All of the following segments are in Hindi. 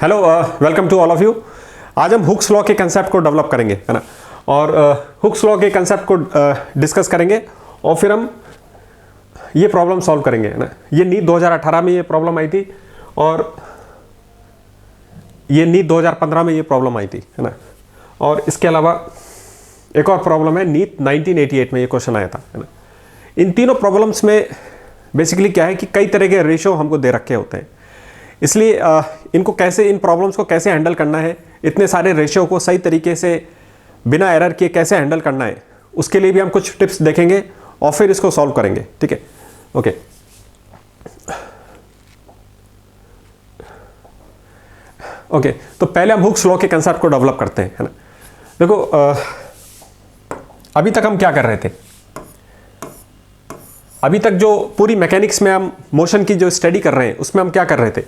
Hello, welcome to all of you. आज हम हुक्स लॉ के कंसेप्ट को डेवलप करेंगे, है ना, और हुक्स लॉ के कंसेप्ट को डिस्कस करेंगे और फिर हम ये प्रॉब्लम सॉल्व करेंगे, है ना। ये नीट 2018 में ये प्रॉब्लम आई थी और ये नीट 2015 में ये प्रॉब्लम आई थी, है ना। और इसके अलावा एक और प्रॉब्लम है, नीट 1988 में ये क्वेश्चन आया था, है ना। इन तीनों प्रॉब्लम्स में बेसिकली क्या है कि कई तरह के रेशियो हमको दे रखे होते हैं, इसलिए इन प्रॉब्लम्स को कैसे हैंडल करना है, इतने सारे रेशियो को सही तरीके से बिना एरर किए कैसे हैंडल करना है, उसके लिए भी हम कुछ टिप्स देखेंगे और फिर इसको सॉल्व करेंगे, ठीक है। ओके, ओके, तो पहले हम हुक्स लॉ के कंसेप्ट को डेवलप करते हैं, है ना। देखो, अभी तक हम क्या कर रहे थे, अभी तक जो पूरी मैकेनिक्स में हम मोशन की जो स्टडी कर रहे हैं उसमें हम क्या कर रहे थे,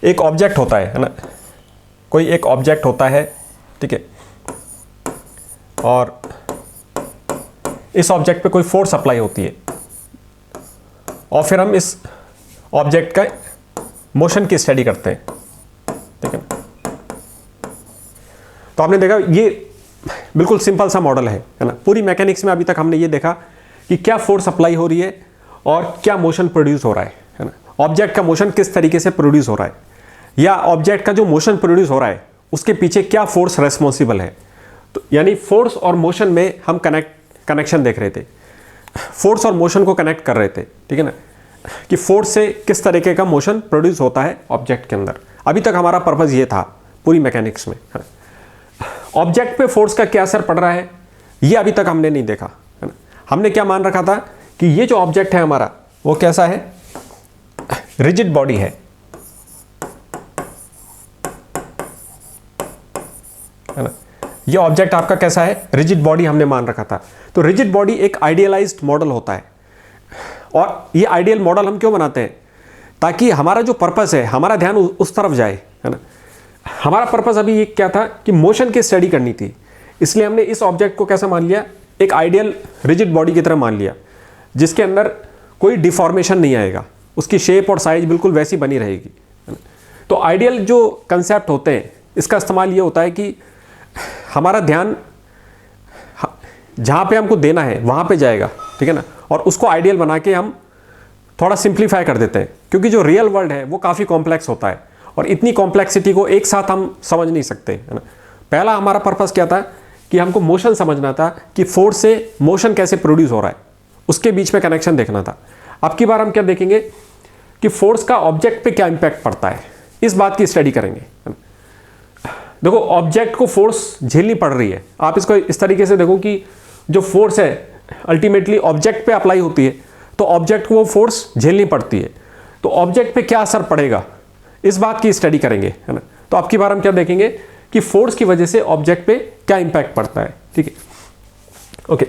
एक ऑब्जेक्ट होता है ना, कोई एक ऑब्जेक्ट होता है, ठीक है, और इस ऑब्जेक्ट पे कोई फोर्स अप्लाई होती है और फिर हम इस ऑब्जेक्ट का मोशन की स्टडी करते हैं, ठीक है। तो आपने देखा ये बिल्कुल सिंपल सा मॉडल है ना। पूरी मैकेनिक्स में अभी तक हमने ये देखा कि क्या फोर्स अप्लाई हो रही है और क्या मोशन प्रोड्यूस हो रहा है ना। ऑब्जेक्ट का मोशन किस तरीके से प्रोड्यूस हो रहा है, या ऑब्जेक्ट का जो मोशन प्रोड्यूस हो रहा है उसके पीछे क्या फोर्स रेस्पॉन्सिबल है। तो यानी फोर्स और मोशन में हम कनेक्शन देख रहे थे, फोर्स और मोशन को कनेक्ट कर रहे थे, ठीक है ना, कि फोर्स से किस तरीके का मोशन प्रोड्यूस होता है ऑब्जेक्ट के अंदर। अभी तक हमारा पर्पज़ ये था पूरी मैकेनिक्स में। ऑब्जेक्ट पे फोर्स का क्या असर पड़ रहा है ये अभी तक हमने नहीं देखा, है ना। हमने क्या मान रखा था कि ये जो ऑब्जेक्ट है हमारा वो कैसा है, रिजिड बॉडी है ना। ये ऑब्जेक्ट आपका कैसा है, रिजिड बॉडी हमने मान रखा था। तो रिजिड बॉडी एक आइडियलाइज्ड मॉडल होता है, और ये आइडियल मॉडल हम क्यों बनाते हैं, ताकि हमारा जो पर्पस है, हमारा ध्यान उस तरफ जाए, है ना। हमारा पर्पस अभी ये क्या था कि मोशन की स्टडी करनी थी, इसलिए हमने इस ऑब्जेक्ट को कैसा मान लिया, एक आइडियल रिजिड बॉडी की तरह मान लिया, जिसके अंदर कोई डिफॉर्मेशन नहीं आएगा, उसकी शेप और साइज बिल्कुल वैसी बनी रहेगी, है ना। तो आइडियल जो कंसेप्ट होते हैं इसका इस्तेमाल ये होता है कि हमारा ध्यान जहाँ पे हमको देना है वहाँ पे जाएगा, ठीक है ना, और उसको आइडियल बना के हम थोड़ा सिंप्लीफाई कर देते हैं, क्योंकि जो रियल वर्ल्ड है वो काफ़ी कॉम्प्लेक्स होता है और इतनी कॉम्प्लेक्सिटी को एक साथ हम समझ नहीं सकते, है ना। पहला हमारा पर्पस क्या था कि हमको मोशन समझना था कि फोर्स से मोशन कैसे प्रोड्यूस हो रहा है, उसके बीच में कनेक्शन देखना था। अब की बार हम क्या देखेंगे कि फोर्स का ऑब्जेक्ट पे क्या इंपैक्ट पड़ता है, इस बात की स्टडी करेंगे। देखो, ऑब्जेक्ट को फोर्स झेलनी पड़ रही है, आप इसको इस तरीके से देखो कि जो फोर्स है अल्टीमेटली ऑब्जेक्ट पे अप्लाई होती है, तो ऑब्जेक्ट को वो फोर्स झेलनी पड़ती है, तो ऑब्जेक्ट पे क्या असर पड़ेगा इस बात की स्टडी करेंगे, है ना। तो अब की बार हम क्या देखेंगे कि फोर्स की वजह से ऑब्जेक्ट पे क्या इंपैक्ट पड़ता है, ठीक है। ओके,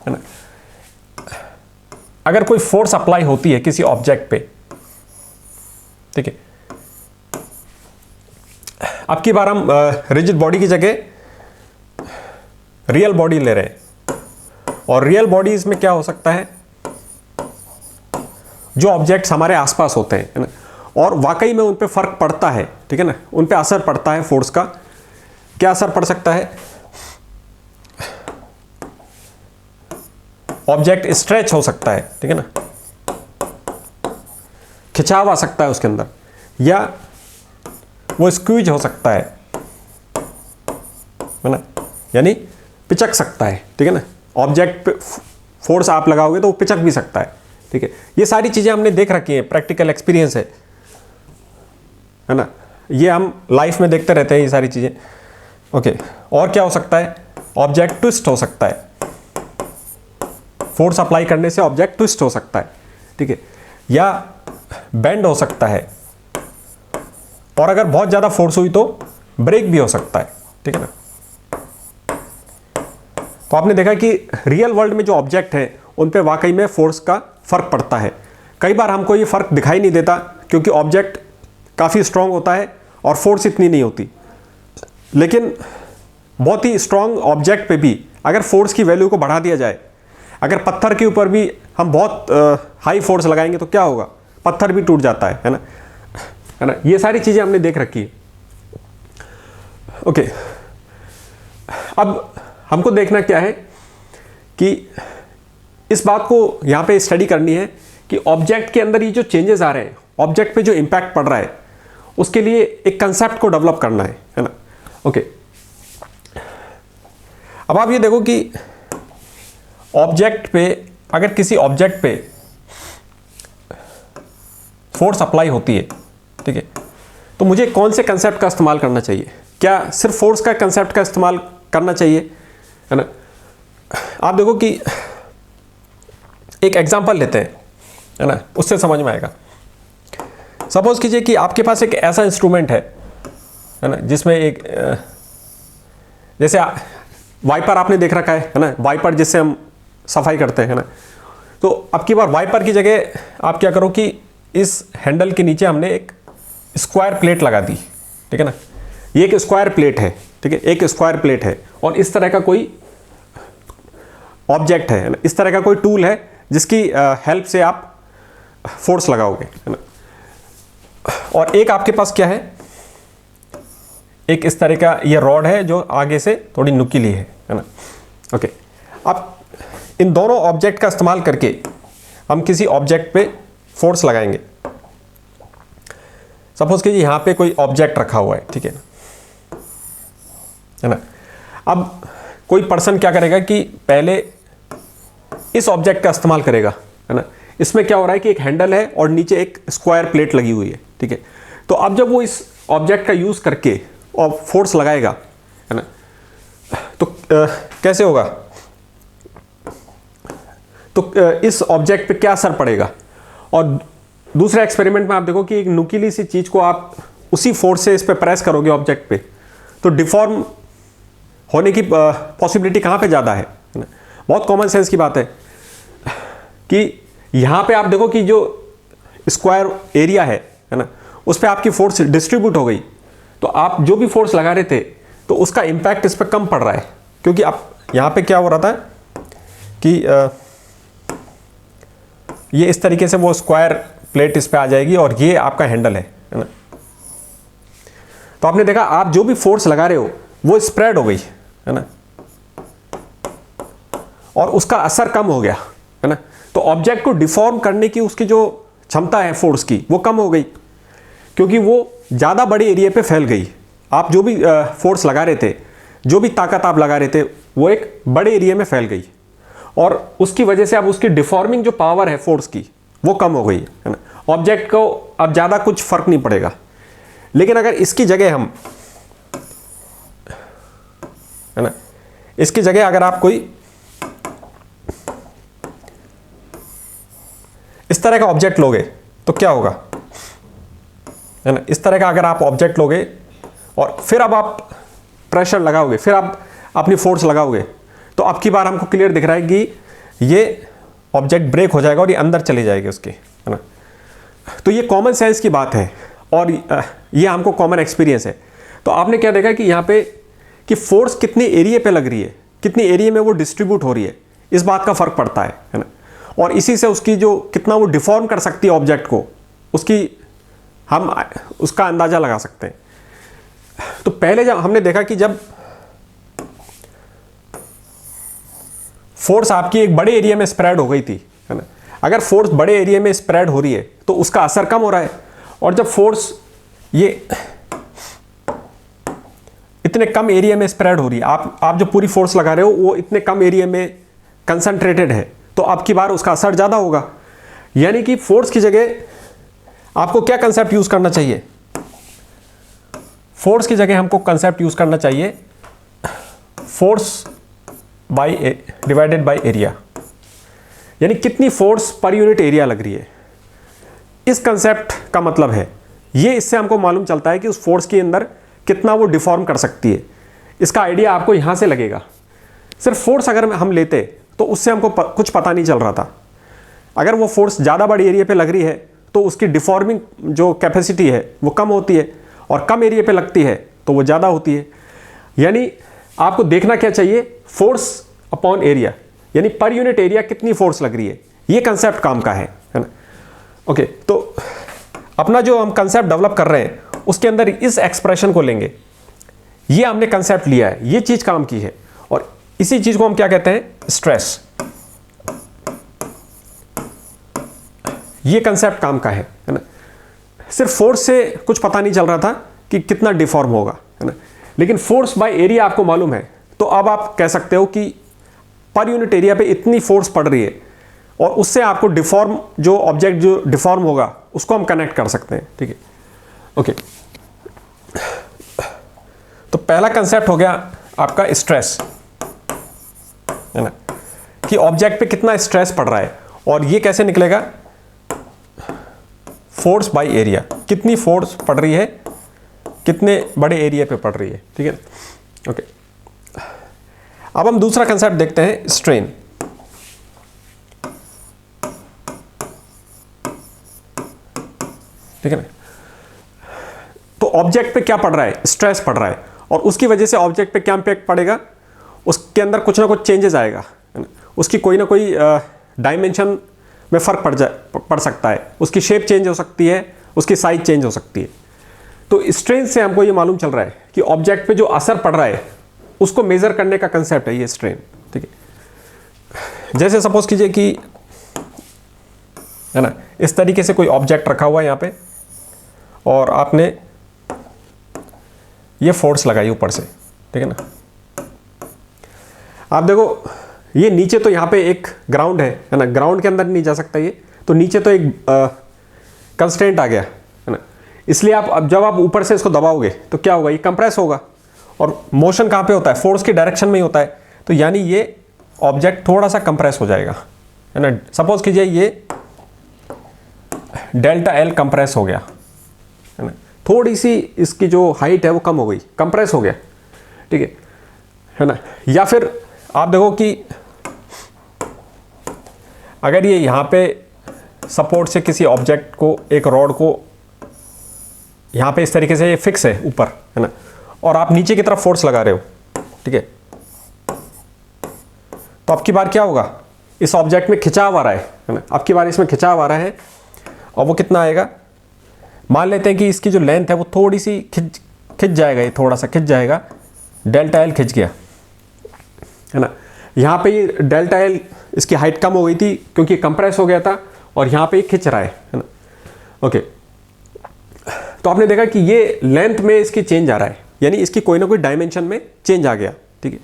है ना। अगर कोई फोर्स अप्लाई होती है किसी ऑब्जेक्ट पे, ठीक है, अब की बार हम रिजिड बॉडी की जगह रियल बॉडी ले रहे हैं, और रियल बॉडीज में क्या हो सकता है, जो ऑब्जेक्ट्स हमारे आसपास होते हैं, है ना, और वाकई में उन पे फर्क पड़ता है, ठीक है ना, उन पे असर पड़ता है फोर्स का। क्या असर पड़ सकता है, ऑब्जेक्ट स्ट्रेच हो सकता है, ठीक है ना, खिंचाव आ सकता है उसके अंदर, या वो स्क्वीज हो सकता है ना, यानी पिचक सकता है, ठीक है ना। ऑब्जेक्ट पे फोर्स आप लगाओगे तो वो पिचक भी सकता है, ठीक है। ये सारी चीजें हमने देख रखी हैं, प्रैक्टिकल एक्सपीरियंस है ना, ये हम लाइफ में देखते रहते हैं ये सारी चीजें। ओके, और क्या हो सकता है, ऑब्जेक्ट ट्विस्ट हो सकता है, फोर्स अप्लाई करने से ऑब्जेक्ट ट्विस्ट हो सकता है, ठीक है, या बेंड हो सकता है, और अगर बहुत ज्यादा फोर्स हुई तो ब्रेक भी हो सकता है, ठीक है ना। तो आपने देखा कि रियल वर्ल्ड में जो ऑब्जेक्ट है उन पे वाकई में फोर्स का फर्क पड़ता है। कई बार हमको ये फर्क दिखाई नहीं देता क्योंकि ऑब्जेक्ट काफ़ी स्ट्रांग होता है और फोर्स इतनी नहीं होती, लेकिन बहुत ही स्ट्रांग ऑब्जेक्ट पे भी अगर फोर्स की वैल्यू को बढ़ा दिया जाए, अगर पत्थर के ऊपर भी हम बहुत हाई फोर्स लगाएंगे तो क्या होगा, पत्थर भी टूट जाता है ना, है ना। ये सारी चीज़ें हमने देख रखी है। ओके, अब हमको देखना क्या है कि इस बात को यहाँ पे स्टडी करनी है कि ऑब्जेक्ट के अंदर ये जो चेंजेस आ रहे हैं, ऑब्जेक्ट पे जो इम्पैक्ट पड़ रहा है, उसके लिए एक कंसेप्ट को डेवलप करना है ना। ओके, अब आप ये देखो कि ऑब्जेक्ट पे, अगर किसी ऑब्जेक्ट पे फोर्स अप्लाई होती है, ठीक है, तो मुझे कौन से कंसेप्ट का इस्तेमाल करना चाहिए? क्या सिर्फ फोर्स का कंसेप्ट का इस्तेमाल करना चाहिए, है ना। आप देखो कि एक एग्जांपल लेते हैं, है ना, उससे समझ में आएगा। सपोज कीजिए कि आपके पास एक ऐसा इंस्ट्रूमेंट है ना, जिसमें एक जैसे वाइपर आपने देख रखा है ना, वाइपर जिससे हम सफाई करते हैं ना। तो अब की बार वाइपर की जगह आप क्या करो कि इस हैंडल के नीचे हमने एक स्क्वायर प्लेट लगा दी, ठीक है ना। ये एक स्क्वायर प्लेट है, ठीक है, एक स्क्वायर प्लेट है, और इस तरह का कोई ऑब्जेक्ट है ना, इस तरह का कोई टूल है जिसकी हेल्प से आप फोर्स लगाओगे, है ना। और एक आपके पास क्या है, एक इस तरह का ये रॉड है जो आगे से थोड़ी नुकीली है ना। ओके, अब इन दोनों ऑब्जेक्ट का इस्तेमाल करके हम किसी ऑब्जेक्ट पे फोर्स लगाएंगे। सपोज कीजिए यहाँ पे कोई ऑब्जेक्ट रखा हुआ है, ठीक है ना। अब कोई पर्सन क्या करेगा कि पहले इस ऑब्जेक्ट का इस्तेमाल करेगा, है ना। इसमें क्या हो रहा है कि एक हैंडल है और नीचे एक स्क्वायर प्लेट लगी हुई है, ठीक है। तो अब जब वो इस ऑब्जेक्ट का यूज करके और फोर्स लगाएगा, है ना, तो कैसे होगा? तो इस ऑब्जेक्ट पे क्या असर पड़ेगा? और दूसरे एक्सपेरिमेंट में आप देखो कि एक नुकीली सी चीज को आप उसी फोर्स से इस पे प्रेस करोगे ऑब्जेक्ट पे, तो डिफॉर्म होने की पॉसिबिलिटी कहाँ पे ज़्यादा है ना। बहुत कॉमन सेंस की बात है कि यहाँ पे आप देखो कि जो स्क्वायर एरिया है ना, उस पर आपकी फोर्स डिस्ट्रीब्यूट हो गई, तो आप जो भी फोर्स लगा रहे थे तो उसका इम्पैक्ट इस पर कम पड़ रहा है, क्योंकि आप यहाँ पे क्या हो रहा था कि ये इस तरीके से वो स्क्वायर प्लेट इस पे आ जाएगी और ये आपका हैंडल है ना। तो आपने देखा आप जो भी फोर्स लगा रहे हो वो स्प्रेड हो गई, है ना, और उसका असर कम हो गया, है ना। तो ऑब्जेक्ट को डिफॉर्म करने की उसकी जो क्षमता है फोर्स की, वो कम हो गई, क्योंकि वो ज़्यादा बड़े एरिया पे फैल गई। आप जो भी फोर्स लगा रहे थे, जो भी ताकत आप लगा रहे थे, वो एक बड़े एरिया में फैल गई, और उसकी वजह से अब उसकी डिफॉर्मिंग जो पावर है फोर्स की, वो कम हो गई, है ना। ऑब्जेक्ट को अब ज़्यादा कुछ फर्क नहीं पड़ेगा। लेकिन अगर इसकी जगह हम, है ना, इसकी जगह अगर आप कोई इस तरह का ऑब्जेक्ट लोगे तो क्या होगा, है ना। इस तरह का अगर आप ऑब्जेक्ट लोगे और फिर अब आप प्रेशर लगाओगे, फिर आप अपनी फोर्स लगाओगे, तो अब की बार हमको क्लियर दिख रहा है कि ये ऑब्जेक्ट ब्रेक हो जाएगा और ये अंदर चले जाएगी उसके, है ना। तो ये कॉमन सेंस की बात है और ये हमको कॉमन एक्सपीरियंस है। तो आपने क्या देखा कि यहाँ पे कि फोर्स कितने एरिया पे लग रही है, कितने एरिया में वो डिस्ट्रीब्यूट हो रही है, इस बात का फर्क पड़ता है ना। और इसी से उसकी जो कितना वो डिफॉर्म कर सकती है ऑब्जेक्ट को, उसकी हम उसका अंदाजा लगा सकते हैं। तो पहले जब हमने देखा कि जब फोर्स आपकी एक बड़े एरिया में स्प्रेड हो गई थी, है ना, अगर फोर्स बड़े एरिया में स्प्रेड हो रही है तो उसका असर कम हो रहा है, और जब फोर्स ये इतने कम एरिया में स्प्रेड हो रही है, आप जो पूरी फोर्स लगा रहे हो वो इतने कम एरिया में कंसंट्रेटेड है, तो अब की बार उसका असर ज़्यादा होगा। यानी कि फोर्स की जगह आपको क्या कंसेप्ट यूज़ करना चाहिए? फोर्स की जगह हमको कंसेप्ट यूज़ करना चाहिए फोर्स डिवाइडेड बाय एरिया, यानी कितनी फोर्स पर यूनिट एरिया लग रही है। इस कंसेप्ट का मतलब है ये, इससे हमको मालूम चलता है कि उस फोर्स के अंदर कितना वो डिफॉर्म कर सकती है। इसका आइडिया आपको यहाँ से लगेगा। सिर्फ फोर्स अगर हम लेते तो उससे हमको कुछ पता नहीं चल रहा था। अगर वो फोर्स ज़्यादा बड़ी एरिया पे लग रही है तो उसकी डिफॉर्मिंग जो कैपेसिटी है वो कम होती है, और कम एरिया पे लगती है तो वो ज़्यादा होती है। यानी आपको देखना क्या चाहिए, फोर्स अपॉन एरिया, यानी पर यूनिट एरिया कितनी फोर्स लग रही है। ये कंसेप्ट काम का है ना। ओके, तो अपना जो हम कंसेप्ट डेवलप कर रहे हैं उसके अंदर इस एक्सप्रेशन को लेंगे, ये हमने कंसेप्ट लिया है, ये चीज काम की है, और इसी चीज को हम क्या कहते हैं, स्ट्रेस। ये कंसेप्ट काम का है ना। सिर्फ फोर्स से कुछ पता नहीं चल रहा था कि कितना डिफॉर्म होगा, है ना, लेकिन फोर्स बाय एरिया आपको मालूम है, तो अब आप कह सकते हो कि पर यूनिट एरिया पे इतनी फोर्स पड़ रही है, और उससे आपको डिफॉर्म, जो ऑब्जेक्ट जो डिफॉर्म होगा उसको हम कनेक्ट कर सकते हैं। ठीक है, ओके। तो पहला कंसेप्ट हो गया आपका स्ट्रेस, है ना, कि ऑब्जेक्ट पे कितना स्ट्रेस पड़ रहा है, और ये कैसे निकलेगा, फोर्स बाय एरिया, कितनी फोर्स पड़ रही है, कितने बड़े एरिया पे पड़ रही है। ठीक है, ओके। अब हम दूसरा कंसेप्ट देखते हैं, स्ट्रेन। ठीक है ना, तो ऑब्जेक्ट पे क्या पड़ रहा है, स्ट्रेस पड़ रहा है, और उसकी वजह से ऑब्जेक्ट पे क्या इंपैक्ट पड़ेगा, उसके अंदर कुछ ना कुछ चेंजेस आएगा, है ना, उसकी कोई ना कोई डायमेंशन में फर्क पड़ सकता है, उसकी शेप चेंज हो सकती है, उसकी साइज चेंज हो सकती है। तो स्ट्रेन से हमको ये मालूम चल रहा है कि ऑब्जेक्ट पे जो असर पड़ रहा है उसको मेजर करने का कंसेप्ट है ये स्ट्रेन। ठीक है, जैसे सपोज कीजिए कि, है ना, इस तरीके से कोई ऑब्जेक्ट रखा हुआ है यहाँ पे, और आपने ये फोर्स लगाई ऊपर से। ठीक है ना, आप देखो ये नीचे तो यहाँ पे एक ग्राउंड है ना, ग्राउंड के अंदर नहीं जा सकता ये, तो नीचे तो एक कंस्ट्रेंट आ गया, है ना, इसलिए आप अब जब आप ऊपर से इसको दबाओगे तो क्या होगा, ये कंप्रेस होगा, और मोशन कहाँ पे होता है, फोर्स की डायरेक्शन में ही होता है, तो यानी ये ऑब्जेक्ट थोड़ा सा कंप्रेस हो जाएगा, है ना। सपोज कीजिए ये डेल्टा एल कंप्रेस हो गया, है ना, थोड़ी सी इसकी जो हाइट है वो कम हो गई, कंप्रेस हो गया। ठीक है ना, या फिर आप देखो कि अगर ये यहाँ पे सपोर्ट से किसी ऑब्जेक्ट को, एक रॉड को यहाँ पे इस तरीके से ये फिक्स है ऊपर, है ना, और आप नीचे की तरफ फोर्स लगा रहे हो, ठीक है, तो अब की बार क्या होगा, इस ऑब्जेक्ट में खिंचाव आ रहा है ना, अब की बार इसमें खिंचाव आ रहा है, और वो कितना आएगा, मान लेते हैं कि इसकी जो लेंथ है वो थोड़ी सी खिंच जाएगा, ये थोड़ा सा खिंच जाएगा, डेल्टा एल खिंच गया, है ना। यहाँ पे ये डेल्टा एल, इसकी हाइट कम हो गई थी क्योंकि कंप्रेस हो गया था, और यहाँ पे ये खिंच रहा है ना। ओके, तो आपने देखा कि ये लेंथ में इसकी चेंज आ रहा है, यानी इसकी कोई ना कोई डायमेंशन में चेंज आ गया। ठीक है,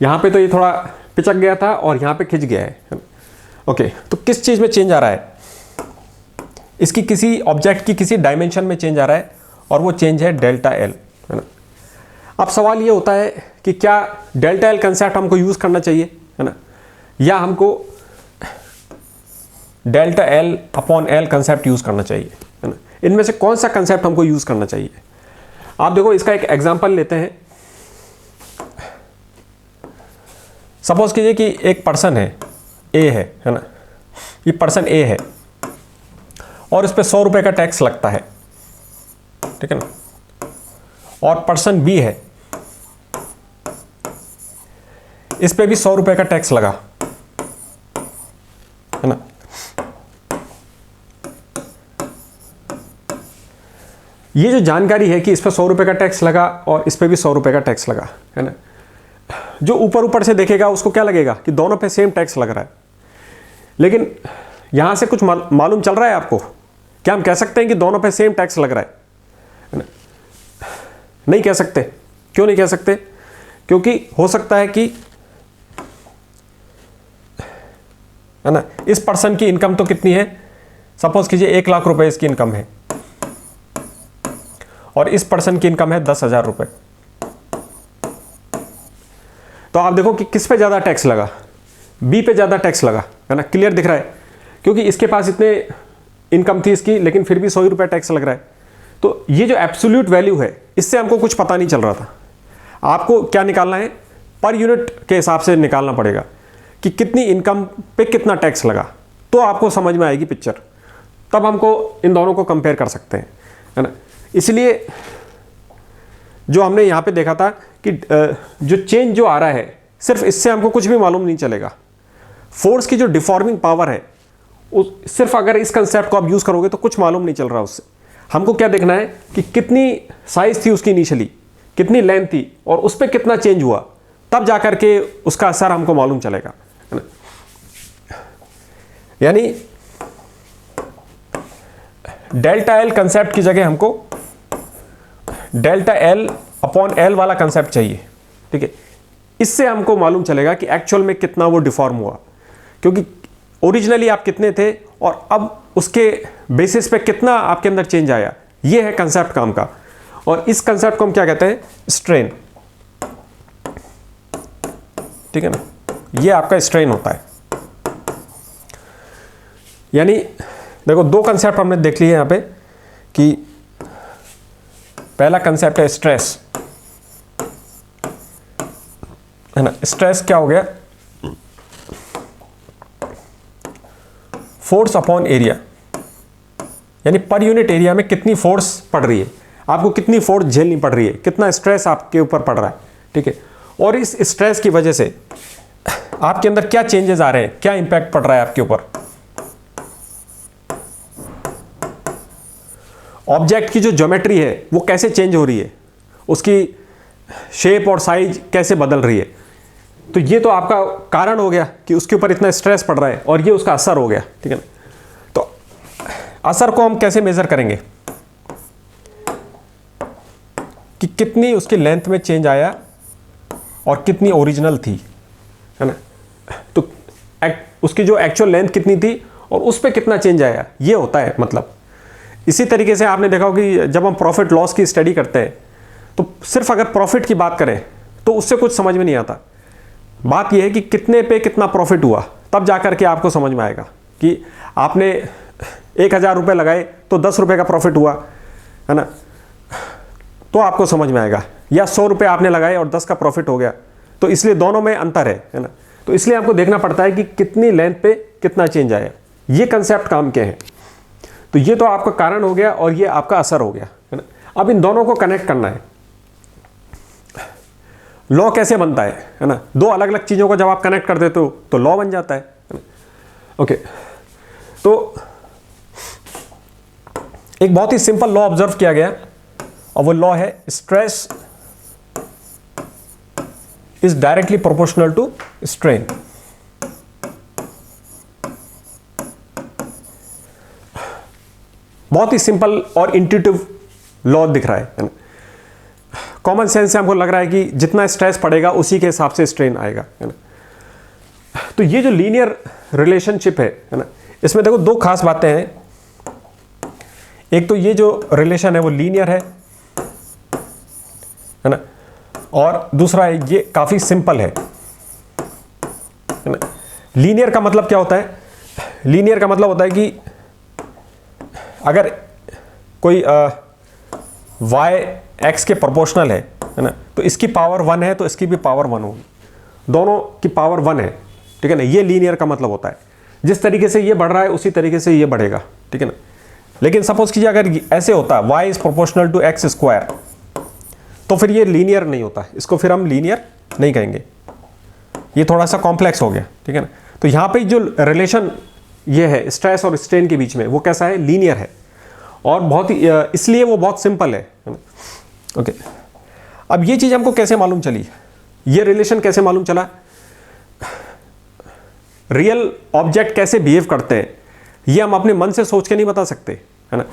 यहाँ पे तो ये थोड़ा पिचक गया था और यहाँ पे खिंच गया है। ओके, तो किस चीज़ में चेंज आ रहा है, इसकी किसी ऑब्जेक्ट की किसी डायमेंशन में चेंज आ रहा है, और वो चेंज है डेल्टा एल, है ना। अब सवाल ये होता है कि क्या डेल्टा एल कंसेप्ट हमको यूज़ करना चाहिए, है ना, या हमको delta L upon L concept use करना चाहिए, है ना। इनमें से कौन सा कंसेप्ट हमको यूज़ करना चाहिए। आप देखो इसका एक एग्जांपल लेते हैं। सपोज कीजिए कि एक पर्सन है, ए है ना, ये पर्सन ए है, और इस पे 100 रुपये का टैक्स लगता है, ठीक है ना, और पर्सन बी है, इस पे भी 100 रुपये का टैक्स लगा, है ना। ये जो जानकारी है कि इस पे 100 रुपये का टैक्स लगा और इस पे भी 100 रुपये का टैक्स लगा, है ना, जो ऊपर ऊपर से देखेगा उसको क्या लगेगा कि दोनों पे सेम टैक्स लग रहा है, लेकिन यहां से कुछ मालूम चल रहा है आपको, क्या हम कह सकते हैं कि दोनों पे सेम टैक्स लग रहा है ना? नहीं कह सकते। क्यों नहीं कह सकते? क्योंकि हो सकता है कि, है ना, इस पर्सन की इनकम तो कितनी है, सपोज कीजिए 1 लाख रुपए इसकी इनकम है, और इस पर्सन की इनकम है 10,000 रुपए। तो आप देखो कि किस पे ज्यादा टैक्स लगा, बी पे ज्यादा टैक्स लगा, है ना, क्लियर दिख रहा है, क्योंकि इसके पास इतने इनकम थी इसकी, लेकिन फिर भी 100 रुपये टैक्स लग रहा है। तो ये जो एब्सोल्यूट वैल्यू है, इससे हमको कुछ पता नहीं चल रहा था। आपको क्या निकालना है, पर यूनिट के हिसाब से निकालना पड़ेगा कि कितनी इनकम पे कितना टैक्स लगा, तो आपको समझ में आएगी पिक्चर, तब हमको इन दोनों को कंपेयर कर सकते हैं, है ना। इसलिए जो हमने यहाँ पे देखा था कि जो चेंज जो आ रहा है, सिर्फ इससे हमको कुछ भी मालूम नहीं चलेगा। फोर्स की जो डिफॉर्मिंग पावर है सिर्फ अगर इस कंसेप्ट को आप यूज़ करोगे तो कुछ मालूम नहीं चल रहा उससे। हमको क्या देखना है कि कितनी साइज थी उसकी इनिशियली, कितनी लेंथ थी और उस पर कितना चेंज हुआ, तब जाकर के उसका असर हमको मालूम चलेगा, है ना। यानी डेल्टा एल कंसेप्ट की जगह हमको डेल्टा एल अपॉन एल वाला कंसेप्ट चाहिए, ठीक है। इससे हमको मालूम चलेगा कि एक्चुअल में कितना वो डिफॉर्म हुआ, क्योंकि ओरिजिनली आप कितने थे और अब उसके बेसिस पे कितना आपके अंदर चेंज आया। ये है कंसेप्ट काम का, और इस कंसेप्ट को हम क्या कहते हैं, स्ट्रेन, ठीक है ना। ये आपका स्ट्रेन होता है। यानी देखो दो कंसेप्ट हमने देख लिए यहां पे कि पहला कंसेप्ट है स्ट्रेस, है ना। स्ट्रेस क्या हो गया, फोर्स अपॉन एरिया, यानी पर यूनिट एरिया में कितनी फोर्स पड़ रही है, आपको कितनी फोर्स झेलनी पड़ रही है, कितना स्ट्रेस आपके ऊपर पड़ रहा है, ठीक है। और इस स्ट्रेस की वजह से आपके अंदर क्या चेंजेस आ रहे हैं, क्या इंपैक्ट पड़ रहा है आपके ऊपर। ऑब्जेक्ट की जो ज्योमेट्री है वो कैसे चेंज हो रही है, उसकी शेप और साइज कैसे बदल रही है। तो ये तो आपका कारण हो गया कि उसके ऊपर इतना स्ट्रेस पड़ रहा है और ये उसका असर हो गया, ठीक है ना। तो असर को हम कैसे मेजर करेंगे कि कितनी उसकी लेंथ में चेंज आया और कितनी ओरिजिनल थी, है ना। तो उसकी जो एक्चुअल लेंथ कितनी थी और उस पर कितना चेंज आया, ये होता है मतलब। इसी तरीके से आपने देखा हो कि जब हम प्रॉफिट लॉस की स्टडी करते हैं तो सिर्फ अगर प्रॉफिट की बात करें तो उससे कुछ समझ में नहीं आता। बात यह है कि कितने पे कितना प्रॉफिट हुआ, तब जाकर के आपको समझ में आएगा कि आपने 1000 रुपये लगाए तो 10 रुपये का प्रॉफिट हुआ, है ना, तो आपको समझ में आएगा। या 100 रुपये आपने लगाए और 10 का प्रॉफिट हो गया, तो इसलिए दोनों में अंतर है ना। तो इसलिए आपको देखना पड़ता है कि कितनी लेंथ पे कितना चेंज आया। ये कंसेप्ट काम के हैं। तो ये तो आपका कारण हो गया और ये आपका असर हो गया, है ना। अब इन दोनों को कनेक्ट करना है। लॉ कैसे बनता है ना। दो अलग अलग चीज़ों को जब आप कनेक्ट कर देते हो तो लॉ बन जाता है ना। ओके, तो एक बहुत ही सिंपल लॉ ऑब्जर्व किया गया और वो लॉ है stress is directly proportional to strain. बहुत ही सिंपल और इंट्यूटिव लॉ दिख रहा है ना। कॉमन सेंस से हमको लग रहा है कि जितना स्ट्रेस पड़ेगा उसी के हिसाब से स्ट्रेन आएगा, है ना। तो ये जो लीनियर रिलेशनशिप है ना, इसमें देखो दो खास बातें हैं। एक तो ये जो रिलेशन है वो लीनियर है ना, और दूसरा है ये काफी सिंपल है ना। लीनियर का मतलब क्या होता है, लीनियर का मतलब होता है कि अगर कोई y x के प्रोपोर्शनल है ना, तो इसकी पावर 1 है तो इसकी भी पावर 1 होगी, दोनों की पावर 1 है, ठीक है ना। ये लीनियर का मतलब होता है। जिस तरीके से ये बढ़ रहा है उसी तरीके से ये बढ़ेगा, ठीक है ना। लेकिन सपोज कीजिए अगर ऐसे होता y is proportional to x square, तो फिर ये लीनियर नहीं होता, इसको फिर हम लीनियर नहीं कहेंगे, ये थोड़ा सा कॉम्प्लेक्स हो गया, ठीक है ना। तो यहाँ पे जो रिलेशन ये है स्ट्रेस और स्ट्रेन के बीच में, वो कैसा है, लीनियर है, और बहुत ही इसलिए वो बहुत सिंपल है ना। ओके, अब ये चीज़ हमको कैसे मालूम चली, ये रिलेशन कैसे मालूम चला, रियल ऑब्जेक्ट कैसे बिहेव करते हैं, ये हम अपने मन से सोच के नहीं बता सकते, है ना।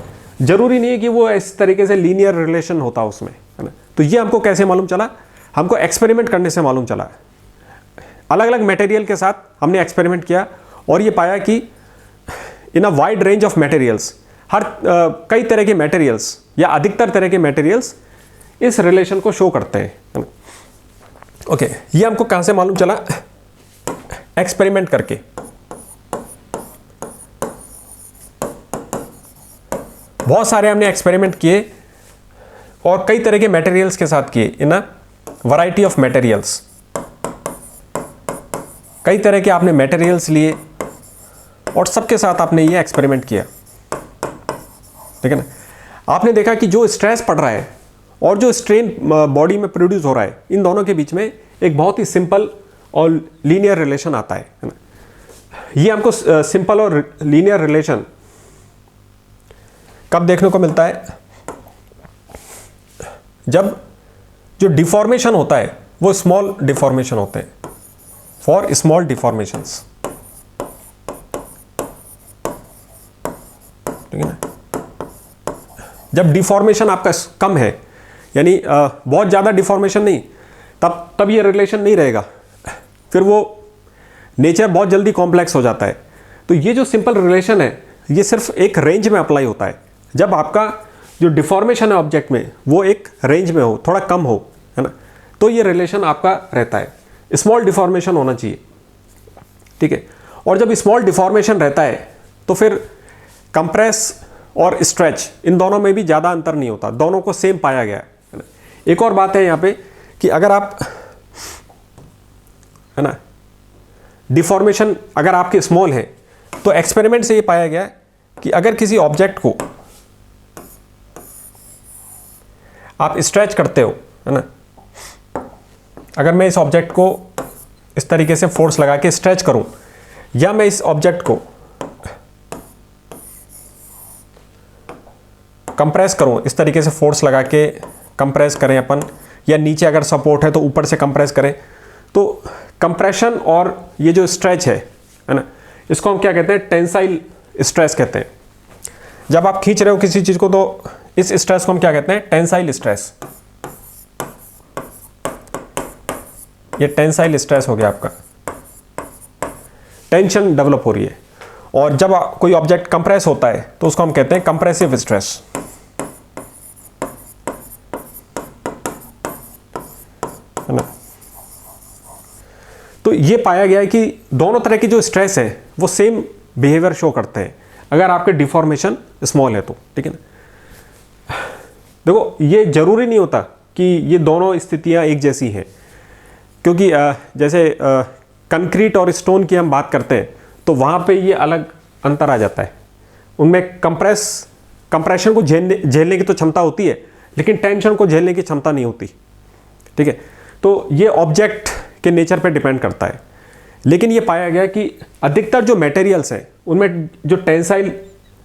जरूरी नहीं है कि वो इस तरीके से लीनियर रिलेशन होता उसमें, है ना। तो ये हमको कैसे मालूम चला, हमको एक्सपेरिमेंट करने से मालूम चला। अलग अलग मटेरियल के साथ हमने एक्सपेरिमेंट किया और ये पाया कि in a wide range of materials, हर कई तरह के मटेरियल्स या अधिकतर तरह के मटेरियल्स इस रिलेशन को शो करते हैं, है ना। ओके, ये हमको कहां से मालूम चला, एक्सपेरिमेंट करके। बहुत सारे हमने एक्सपेरिमेंट किए और कई तरह के मटेरियल्स के साथ किए, इन अ वैरायटी ऑफ मटेरियल्स। कई तरह के आपने मटेरियल्स लिए और सबके साथ आपने ये एक्सपेरिमेंट किया, ठीक है ना। आपने देखा कि जो स्ट्रेस पड़ रहा है और जो स्ट्रेन बॉडी में प्रोड्यूस हो रहा है, इन दोनों के बीच में एक बहुत ही सिंपल और लीनियर रिलेशन आता है ना। ये हमको सिंपल और लीनियर रिलेशन कब देखने को मिलता है? जब जो डिफॉर्मेशन होता है वो स्मॉल डिफॉर्मेशन होते हैं, फॉर स्मॉल डिफॉर्मेशंस, ठीक है ना। जब डिफॉर्मेशन आपका कम है, यानी बहुत ज़्यादा डिफॉर्मेशन नहीं, तब ये रिलेशन नहीं रहेगा, फिर वो नेचर बहुत जल्दी कॉम्प्लेक्स हो जाता है। तो ये जो सिंपल रिलेशन है ये सिर्फ एक रेंज में अप्लाई होता है, जब आपका जो डिफॉर्मेशन है ऑब्जेक्ट में वो एक रेंज में हो, थोड़ा कम हो, है ना, तो ये रिलेशन आपका रहता है। स्मॉल डिफॉर्मेशन होना चाहिए, ठीक है। और जब स्मॉल डिफॉर्मेशन रहता है तो फिर कंप्रेस और स्ट्रेच इन दोनों में भी ज़्यादा अंतर नहीं होता, दोनों को सेम पाया गया है ना। एक और बात है यहाँ पे कि अगर आप, है ना, डिफॉर्मेशन अगर आपके स्मॉल है तो एक्सपेरिमेंट से ये पाया गया कि अगर किसी ऑब्जेक्ट को आप स्ट्रेच करते हो, है ना, अगर मैं इस ऑब्जेक्ट को इस तरीके से फोर्स लगा के स्ट्रेच करूं, या मैं इस ऑब्जेक्ट को कंप्रेस करूं, इस तरीके से फोर्स लगा के कंप्रेस करें अपन, या नीचे अगर सपोर्ट है तो ऊपर से कंप्रेस करें, तो कंप्रेशन और ये जो स्ट्रेच है ना, इसको हम क्या कहते हैं? टेंसाइल स्ट्रेस कहते हैं। जब आप खींच रहे हो किसी चीज को तो इस स्ट्रेस को हम क्या कहते हैं? Tensile stress. ये टेंसाइल स्ट्रेस हो गया, आपका टेंशन डेवलप हो रही है। और जब कोई ऑब्जेक्ट कंप्रेस होता है तो उसको हम कहते हैं कंप्रेसिव स्ट्रेस, है ना। तो ये पाया गया है कि दोनों तरह की जो स्ट्रेस है वो सेम बिहेवियर शो करते हैं अगर आपके डिफॉर्मेशन स्मॉल है तो, ठीक है ना। देखो, ये जरूरी नहीं होता कि ये दोनों स्थितियां एक जैसी हैं, क्योंकि जैसे कंक्रीट और स्टोन की हम बात करते हैं तो वहाँ पे ये अलग अंतर आ जाता है। उनमें कंप्रेशन को झेलने की तो क्षमता होती है, लेकिन टेंशन को झेलने की क्षमता नहीं होती, ठीक है। तो ये ऑब्जेक्ट के नेचर पे डिपेंड करता है। लेकिन ये पाया गया कि अधिकतर जो मटेरियल्स हैं उनमें जो टेंसाइल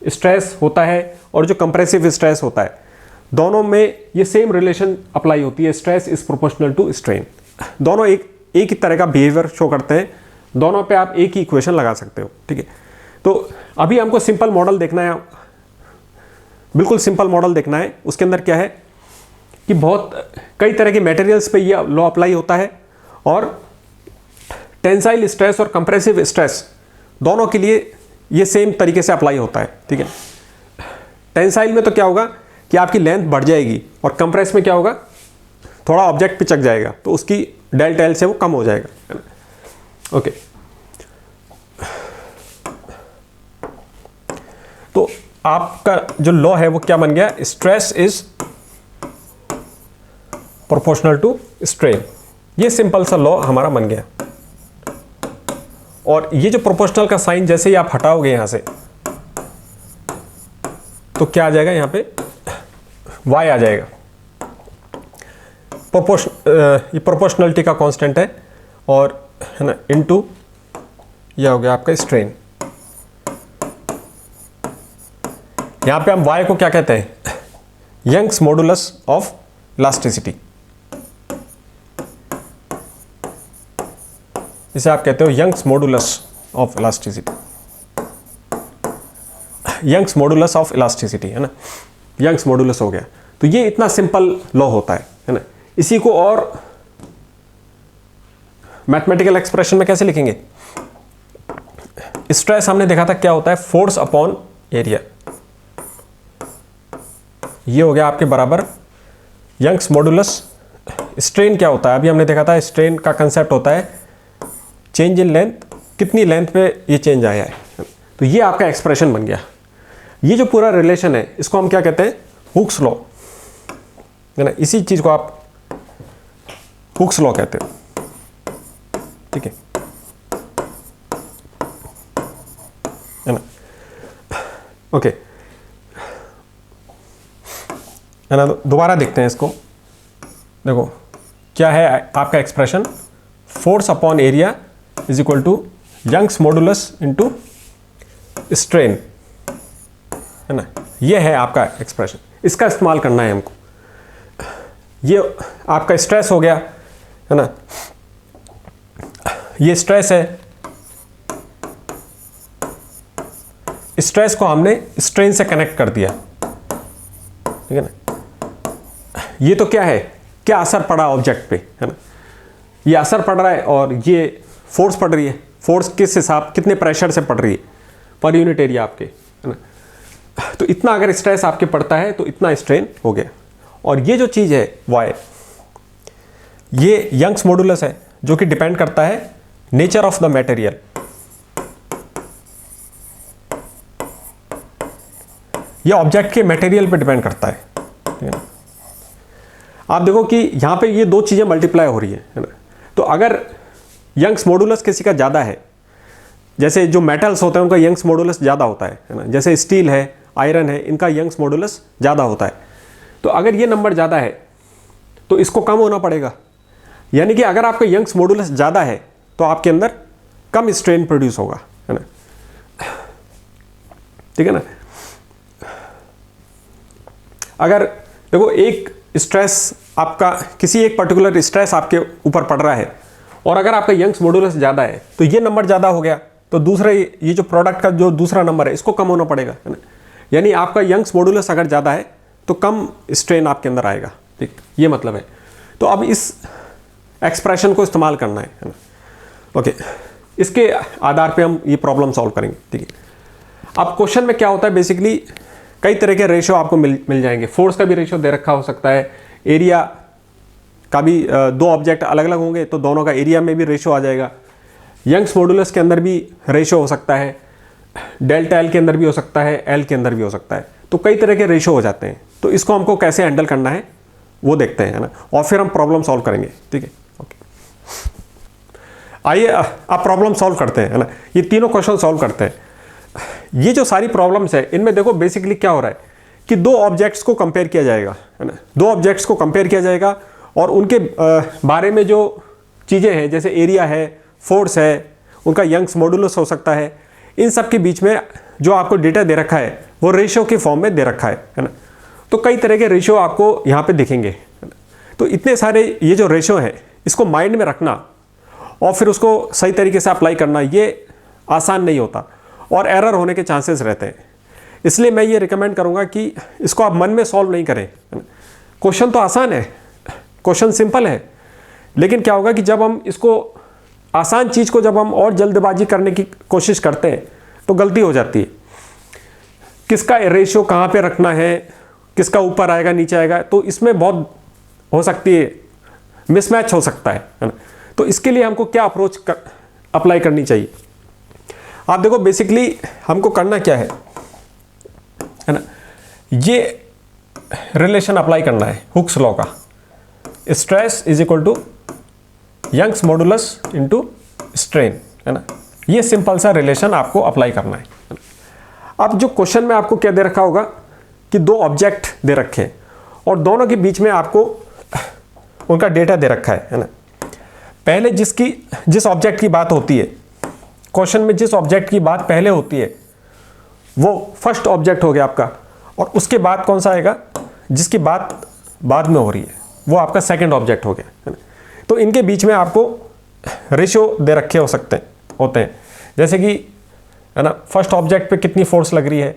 स्ट्रेस होता है और जो कंप्रेसिव स्ट्रेस होता है, दोनों में ये सेम रिलेशन अप्लाई होती है, stress is proportional to strain. दोनों एक ही तरह का बिहेवियर शो करते हैं, दोनों पे आप एक ही इक्वेशन लगा सकते हो, ठीक है। तो अभी हमको सिंपल मॉडल देखना है, बिल्कुल सिंपल मॉडल देखना है। उसके अंदर क्या है कि बहुत कई तरह के मटेरियल्स पे ये लॉ अप्लाई होता है, और टेंसाइल स्ट्रेस और कंप्रेसिव स्ट्रेस दोनों के लिए ये सेम तरीके से अप्लाई होता है, ठीक है। टेंसाइल में तो क्या होगा कि आपकी लेंथ बढ़ जाएगी, और कंप्रेस में क्या होगा, थोड़ा ऑब्जेक्ट पिचक जाएगा तो उसकी डेल्टा एल से वो कम हो जाएगा, ओके। तो आपका जो लॉ है वो क्या बन गया? Stress is proportional to strain. ये सिंपल सा लॉ हमारा बन गया। और ये जो प्रोपोर्शनल का साइन जैसे ही आप हटाओगे यहां से, तो क्या आ जाएगा? यहां पे y आ जाएगा। ये प्रोपोर्शनलिटी का कांस्टेंट है, और है ना, इनटू यह हो गया आपका स्ट्रेन। यहां पे हम y को क्या कहते हैं? Young's modulus of elasticity. इसे आप कहते हो Young's modulus of elasticity. Young's modulus of elasticity, है ना, यंग्स मॉडुलस हो गया। तो ये इतना सिंपल लॉ होता है ना। इसी को और मैथमेटिकल एक्सप्रेशन में कैसे लिखेंगे? स्ट्रेस हमने देखा था क्या होता है? Force upon area. ये हो गया आपके बराबर यंग्स मॉडुलस। स्ट्रेन क्या होता है? अभी हमने देखा था स्ट्रेन का कंसेप्ट होता है चेंज इन लेंथ, कितनी लेंथ पे ये चेंज आया है। तो ये आपका एक्सप्रेशन बन गया। ये जो पूरा रिलेशन है इसको हम क्या कहते हैं? हुक्स लॉ, है ना। इसी चीज को आप हुक्स लॉ कहते हो, ठीक है ना, ओके, है ना। दोबारा देखते हैं इसको। देखो क्या है आपका expression? Force upon area is equal to Young's modulus into strain, है ना, ये है आपका एक्सप्रेशन। इसका इस्तेमाल करना है हमको। ये आपका स्ट्रेस हो गया, है ना, ये स्ट्रेस है, स्ट्रेस को हमने स्ट्रेन से कनेक्ट कर दिया, ठीक है ना। ये तो क्या है, क्या असर पड़ा ऑब्जेक्ट पे, है ना, ये असर पड़ रहा है और ये फोर्स पड़ रही है। फोर्स किस हिसाब, कितने प्रेशर से पड़ रही है पर यूनिट एरिया आपके, है ना। तो इतना अगर स्ट्रेस आपके पड़ता है तो इतना स्ट्रेन हो गया। और ये जो चीज़ है वाई, ये यंग्स मॉडुलस है जो कि डिपेंड करता है नेचर ऑफ द मटेरियल। ये ऑब्जेक्ट के मटेरियल पे डिपेंड करता है, ठीक है ना। आप देखो कि यहाँ पे ये दो चीज़ें मल्टीप्लाई हो रही है ना। तो अगर यंग्स मॉडुलस किसी का ज़्यादा है, जैसे जो मेटल्स होते हैं उनका यंग्स मॉडुलस ज़्यादा होता है ना, जैसे स्टील है, आयरन है, इनका यंग्स मॉडुलस ज़्यादा होता है। तो अगर ये नंबर ज़्यादा है तो इसको कम होना पड़ेगा। यानी कि अगर आपका यंग्स मॉडुलस ज़्यादा है तो आपके अंदर कम स्ट्रेन प्रोड्यूस होगा, है ना, ठीक है ना। अगर देखो एक स्ट्रेस आपका, किसी एक पर्टिकुलर स्ट्रेस आपके ऊपर पड़ रहा है और अगर आपका यंग्स मॉडुलस ज़्यादा है तो ये नंबर ज़्यादा हो गया, तो दूसरा ये जो प्रोडक्ट का जो दूसरा नंबर है इसको कम होना पड़ेगा, है ना। यानी आपका यंग्स मॉडुलस अगर ज़्यादा है तो कम स्ट्रेन आपके अंदर आएगा, ठीक, ये मतलब है। तो अब इस एक्सप्रेशन को इस्तेमाल करना है ना। ओके, इसके आधार पे हम ये प्रॉब्लम सॉल्व करेंगे, ठीक है। अब क्वेश्चन में क्या होता है, बेसिकली कई तरह के रेशियो आपको मिल जाएंगे। फोर्स का भी रेशियो दे रखा हो सकता है, एरिया का भी, दो ऑब्जेक्ट अलग अलग होंगे तो दोनों का एरिया में भी रेशियो आ जाएगा। यंग्स मॉडुलस के अंदर भी रेशियो हो सकता है, डेल्टा एल के अंदर भी हो सकता है, एल के अंदर भी हो सकता है। तो कई तरह के रेशियो हो जाते हैं। तो इसको हमको कैसे हैंडल करना है वो देखते हैं, है ना, और फिर हम प्रॉब्लम सॉल्व करेंगे, ठीक है। ओके, आइए आप प्रॉब्लम सॉल्व करते हैं, है ना। ये तीनों क्वेश्चन सॉल्व करते हैं। ये जो सारी प्रॉब्लम्स है इनमें देखो बेसिकली क्या हो रहा है कि दो ऑब्जेक्ट्स को कंपेयर किया जाएगा, है ना। दो ऑब्जेक्ट्स को कंपेयर किया जाएगा और उनके बारे में जो चीज़ें हैं, जैसे एरिया है, फोर्स है, उनका यंग्स मॉडुलस हो सकता है, इन सब के बीच में जो आपको डेटा दे रखा है वो रेशियो के फॉर्म में दे रखा है ना। तो कई तरह के रेशियो आपको यहाँ पे दिखेंगे, है ना। तो इतने सारे ये जो रेशियो है इसको माइंड में रखना और फिर उसको सही तरीके से अप्लाई करना, ये आसान नहीं होता और एरर होने के चांसेस रहते हैं। इसलिए मैं ये रिकमेंड करूँगा कि इसको आप मन में सॉल्व नहीं करें। क्वेश्चन तो आसान है, क्वेश्चन सिंपल है, लेकिन क्या होगा कि जब हम इसको आसान चीज़ को जब हम और जल्दबाजी करने की कोशिश करते हैं तो गलती हो जाती है। किसका रेशियो कहाँ पे रखना है, किसका ऊपर आएगा नीचे आएगा, तो इसमें बहुत हो सकती है, मिसमैच हो सकता है ना। तो इसके लिए हमको क्या अप्रोच अप्लाई करनी चाहिए। आप देखो बेसिकली हमको करना क्या है ना, ये रिलेशन अप्लाई करना है हुक्स लॉ का, stress is equal to Young's modulus into strain, है ना। ये सिंपल सा रिलेशन आपको अप्लाई करना है। अब जो क्वेश्चन में आपको क्या दे रखा होगा कि दो ऑब्जेक्ट दे रखे हैं और दोनों के बीच में आपको उनका डेटा दे रखा है ना। पहले जिस ऑब्जेक्ट की बात होती है, क्वेश्चन में जिस ऑब्जेक्ट की बात पहले होती है वो फर्स्ट ऑब्जेक्ट हो गया आपका, और उसके बाद कौन सा आएगा, जिसकी बात बाद में हो रही है वो आपका सेकंड ऑब्जेक्ट हो गया, है ना। तो इनके बीच में आपको रेशियो दे रखे होते हैं, जैसे कि, है ना, फर्स्ट ऑब्जेक्ट पे कितनी फोर्स लग रही है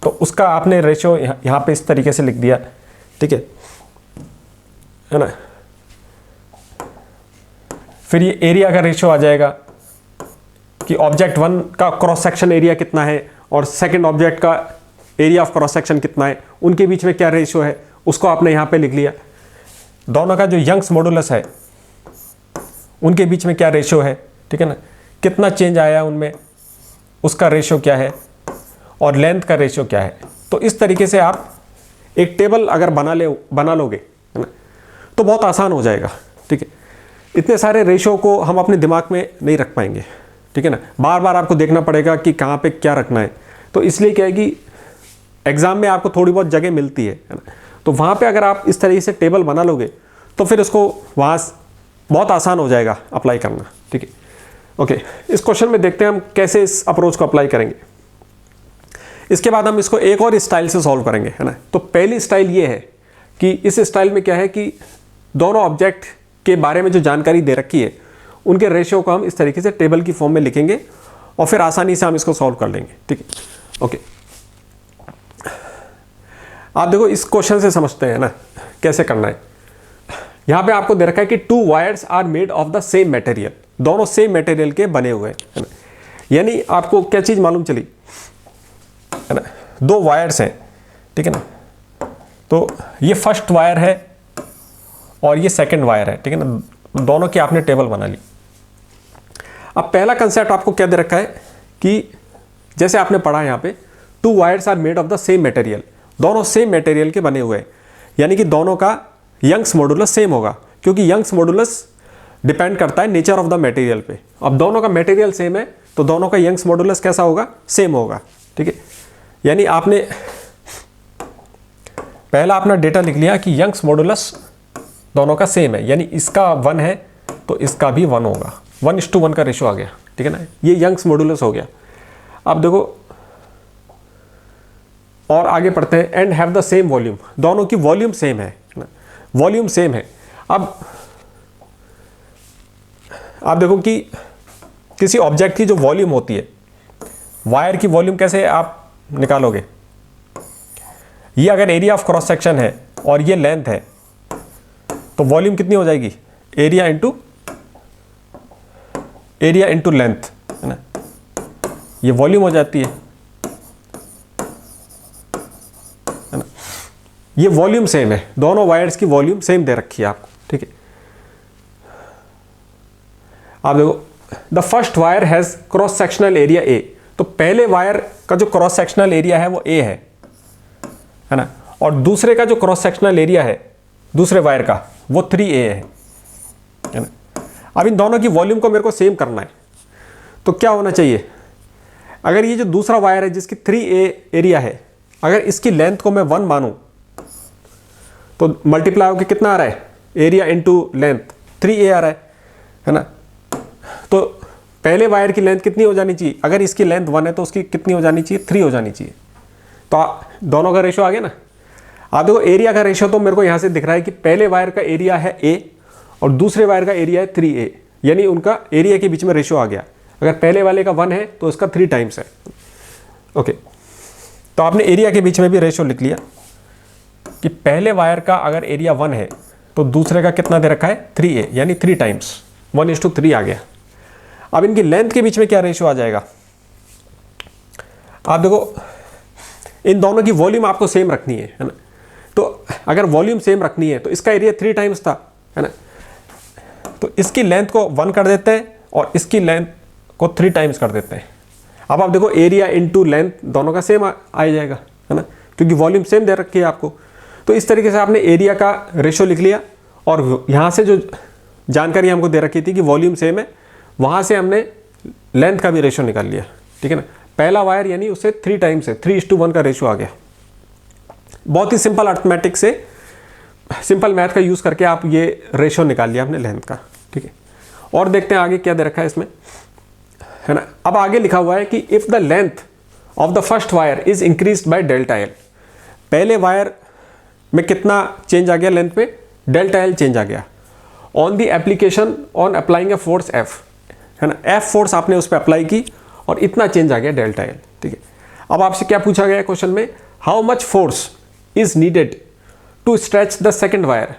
तो उसका आपने रेशियो यहाँ पे इस तरीके से लिख दिया, ठीक है ना। फिर ये एरिया का रेशियो आ जाएगा कि ऑब्जेक्ट 1 का क्रॉस सेक्शन एरिया कितना है और सेकंड ऑब्जेक्ट का एरिया ऑफ क्रॉस सेक्शन कितना है, उनके बीच में क्या रेशियो है उसको आपने यहाँ पे लिख लिया। दोनों का जो यंग्स मॉडुलस है उनके बीच में क्या रेशियो है, ठीक है ना, कितना चेंज आया उनमें, उसका रेशियो क्या है और लेंथ का रेशियो क्या है। तो इस तरीके से आप एक टेबल अगर बना लोगे, है ना, तो बहुत आसान हो जाएगा, ठीक है। इतने सारे रेशियो को हम अपने दिमाग में नहीं रख पाएंगे, ठीक है ना। बार बार आपको देखना पड़ेगा कि कहाँ पे क्या रखना है। तो इसलिए क्या है कि एग्ज़ाम में आपको थोड़ी बहुत जगह मिलती है ना, तो वहाँ पे अगर आप इस तरीके से टेबल बना लोगे तो फिर उसको वहाँ बहुत आसान हो जाएगा अप्लाई करना, ठीक है। ओके, इस क्वेश्चन में देखते हैं हम कैसे इस अप्रोच को अप्लाई करेंगे। इसके बाद हम इसको एक और स्टाइल से सॉल्व करेंगे, है ना। तो पहली स्टाइल ये है कि इस स्टाइल में क्या है कि दोनों ऑब्जेक्ट के बारे में जो जानकारी दे रखी है उनके रेशियो को हम इस तरीके से टेबल की फॉर्म में लिखेंगे और फिर आसानी से हम इसको सॉल्व कर लेंगे, ठीक है। ओके, आप देखो इस क्वेश्चन से समझते हैं ना कैसे करना है। यहां पे आपको दे रखा है कि 2 wires are made of the same material, दोनों सेम मटेरियल के बने हुए हैं, है ना। यानी आपको क्या चीज मालूम चली, है ना, 2 वायर्स हैं, ठीक है ना। तो ये फर्स्ट वायर है और ये सेकंड वायर है, ठीक है ना। दोनों की आपने टेबल बना ली। अब पहला कंसेप्ट आपको क्या दे रखा है कि जैसे आपने पढ़ा यहां पे 2 wires are made of the same material, दोनों सेम मटेरियल के बने हुए हैं, यानी कि दोनों का यंग्स मॉडुलस सेम होगा, क्योंकि यंग्स मॉडुलस डिपेंड करता है नेचर ऑफ द मटेरियल पे। अब दोनों का मटेरियल सेम है तो दोनों का यंग्स मॉडुलस कैसा होगा, सेम होगा, ठीक है। यानी आपने पहला अपना डेटा लिख लिया कि यंग्स मॉडुलस दोनों का सेम है, यानी इसका 1 है तो इसका भी 1 होगा, 1:1 का रेशो आ गया, ठीक है ना। ये यंग्स मॉडुलस हो गया। अब देखो और आगे पढ़ते हैं, and have the same volume, दोनों की वॉल्यूम सेम है ना, वॉल्यूम सेम है। अब आप देखो कि किसी ऑब्जेक्ट की जो वॉल्यूम होती है, वायर की वॉल्यूम कैसे आप निकालोगे, ये अगर एरिया ऑफ क्रॉस सेक्शन है और ये लेंथ है तो वॉल्यूम कितनी हो जाएगी, एरिया इंटू लेंथ, है ना। ये वॉल्यूम हो जाती है ना। ये वॉल्यूम सेम है, दोनों वायर्स की वॉल्यूम सेम दे रखी है आपको, ठीक है। आप देखो the first wire has cross sectional area A, तो पहले वायर का जो क्रॉस सेक्शनल एरिया है वो ए है ना, और दूसरे का जो क्रॉस सेक्शनल एरिया है दूसरे वायर का वो 3a है ना। अब इन दोनों की वॉल्यूम को मेरे को सेम करना है, तो क्या होना चाहिए, अगर ये जो दूसरा वायर है जिसकी 3a एरिया है, अगर इसकी लेंथ को मैं 1 मानूं तो मल्टीप्लाई होकर कितना आ रहा है, एरिया इंटू लेंथ 3a आ रहा है ना। तो पहले वायर की लेंथ कितनी हो जानी चाहिए, अगर इसकी लेंथ 1 है तो उसकी कितनी हो जानी चाहिए, 3 हो जानी चाहिए। तो दोनों का रेशो आ गया ना। आप देखो एरिया का रेशो तो मेरे को यहां से दिख रहा है कि पहले वायर का एरिया है a और दूसरे वायर का एरिया है 3a, यानी उनका एरिया के बीच में रेशो आ गया। अगर पहले वाले का 1 है तो इसका 3 टाइम्स है। ओके, तो आपने एरिया के बीच में भी रेशो लिख लिया कि पहले वायर का अगर एरिया 1 है तो दूसरे का कितना दे रखा है, 3a, यानी 3 टाइम्स 1:3 आ गया। अब इनकी लेंथ के बीच में क्या रेशो आ जाएगा, आप देखो इन दोनों की वॉल्यूम आपको सेम रखनी है ना। तो अगर वॉल्यूम सेम रखनी है तो इसका एरिया 3 टाइम्स था, है ना। तो इसकी लेंथ को 1 कर देते हैं और इसकी लेंथ को 3 टाइम्स कर देते हैं। अब आप देखो एरिया इंटू लेंथ दोनों का सेम आ जाएगा, है ना, क्योंकि वॉल्यूम सेम दे रखी है आपको। तो इस तरीके से आपने एरिया का रेशो लिख लिया और यहाँ से जो जानकारी हमको दे रखी थी कि वॉल्यूम सेम है, वहाँ से हमने लेंथ का भी रेशो निकाल लिया, ठीक है ना। पहला वायर यानी उससे 3 टाइम्स है, 3:1 का रेशो आ गया। बहुत ही सिंपल अर्थमेटिक से, सिंपल मैथ का यूज करके आप ये रेशो निकाल लिया आपने लेंथ का, ठीक है। और देखते हैं आगे क्या दे रखा है इसमें, है ना। अब आगे लिखा हुआ है कि if the length of the first wire is increased by delta L, पहले वायर में कितना चेंज आ गया लेंथ पे, डेल्टा एल चेंज आ गया। On the application on applying a force F, है ना, एफ फोर्स आपने उस पर अप्लाई की और इतना चेंज आ गया डेल्टा एल, ठीक है। अब आपसे क्या पूछा गया क्वेश्चन में, how much force is needed to stretch the second wire,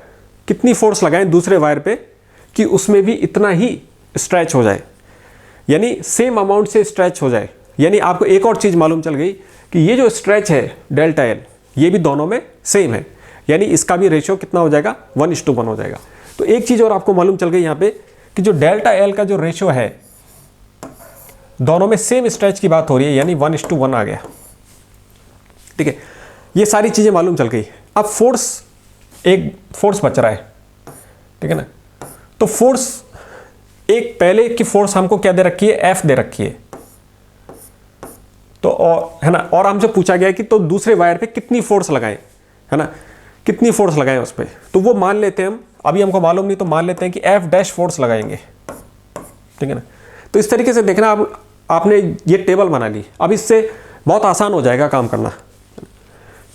कितनी फोर्स लगाएं दूसरे वायर पे कि उसमें भी इतना ही स्ट्रेच हो जाए, यानी सेम अमाउंट से स्ट्रेच हो जाए। यानी आपको एक और चीज मालूम चल गई कि ये जो स्ट्रेच है डेल्टा एल ये भी दोनों में सेम है, यानी इसका भी रेशियो कितना हो जाएगा, 1:1 हो जाएगा। तो एक चीज और आपको मालूम चल गई यहाँ पे कि जो डेल्टा एल का जो रेशियो है दोनों में सेम स्ट्रेच की बात हो रही है, यानी 1:1 आ गया, ठीक है। ये सारी चीजें मालूम चल गई। अब एक फोर्स बच रहा है, ठीक है ना। तो फोर्स, एक पहले की फोर्स हमको क्या दे रखी है, एफ दे रखी है, तो और है ना, और हमसे पूछा गया कि तो दूसरे वायर पे कितनी फोर्स लगाएं, है ना, कितनी फोर्स लगाएं उस पर। तो वो मान लेते हैं हम, अभी हमको मालूम नहीं तो मान लेते हैं कि एफ डैश फोर्स लगाएंगे, ठीक है ना। तो इस तरीके से देखना, आपने ये टेबल बना ली, अब इससे बहुत आसान हो जाएगा काम करना।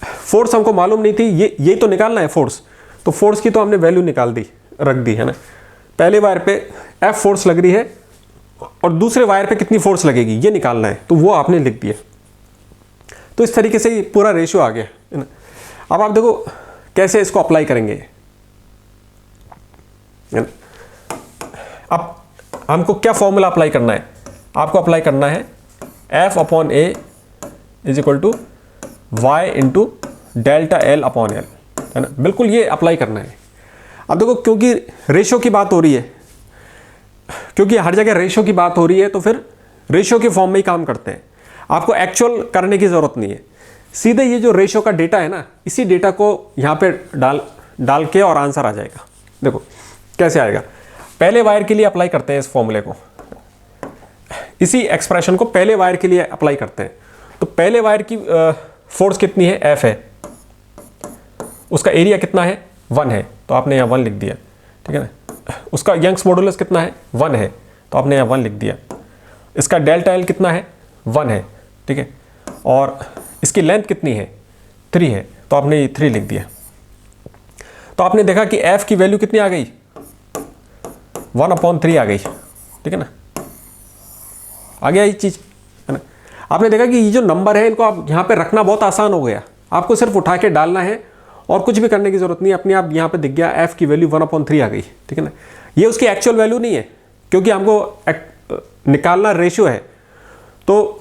फोर्स हमको मालूम नहीं थी, यही तो निकालना है फोर्स, तो फोर्स की तो हमने वैल्यू निकाल दी, रख दी है ना। पहले वायर पे F फोर्स लग रही है और दूसरे वायर पे कितनी फोर्स लगेगी ये निकालना है, तो वो आपने लिख दिया। तो इस तरीके से पूरा रेशियो आ गया है ना। अब आप देखो कैसे इसको अप्लाई करेंगे है ना। अब हमको क्या फॉर्मूला अप्लाई करना है, आपको अप्लाई करना है F/A is equal to Y into delta L upon L, है ना। बिल्कुल ये अप्लाई करना है। अब देखो क्योंकि रेशियो की बात हो रही है, क्योंकि हर जगह रेशियो की बात हो रही है, तो फिर रेशियो के फॉर्म में ही काम करते हैं। आपको एक्चुअल करने की ज़रूरत नहीं है, सीधे ये जो रेशियो का डेटा है ना, इसी डेटा को यहाँ पे डाल के और आंसर आ जाएगा। देखो कैसे आएगा, पहले वायर के लिए अप्लाई करते हैं इस फॉर्मूले को, इसी एक्सप्रेशन को पहले वायर के लिए अप्लाई करते हैं। तो पहले वायर की फोर्स कितनी है, F है, उसका एरिया कितना है, 1 है, तो आपने यहाँ 1 लिख दिया, ठीक है ना। उसका यंग्स मॉडुलस कितना है, 1 है, तो आपने यहाँ 1 लिख दिया। इसका डेल्टा L कितना है, 1 है, ठीक है। और इसकी लेंथ कितनी है, 3 है, तो आपने ये 3 लिख दिया। तो आपने देखा कि F की वैल्यू कितनी आ गई, 1/3 आ गई, ठीक है ना। आ गया ये चीज़, है ना। आपने देखा कि ये जो नंबर है इनको आप यहाँ पे रखना बहुत आसान हो गया, आपको सिर्फ उठा के डालना है और कुछ भी करने की जरूरत नहीं है। अपने आप यहाँ पे दिख गया F की वैल्यू 1/3 आ गई, ठीक है ना। ये उसकी एक्चुअल वैल्यू नहीं है, क्योंकि हमको निकालना रेशियो है, तो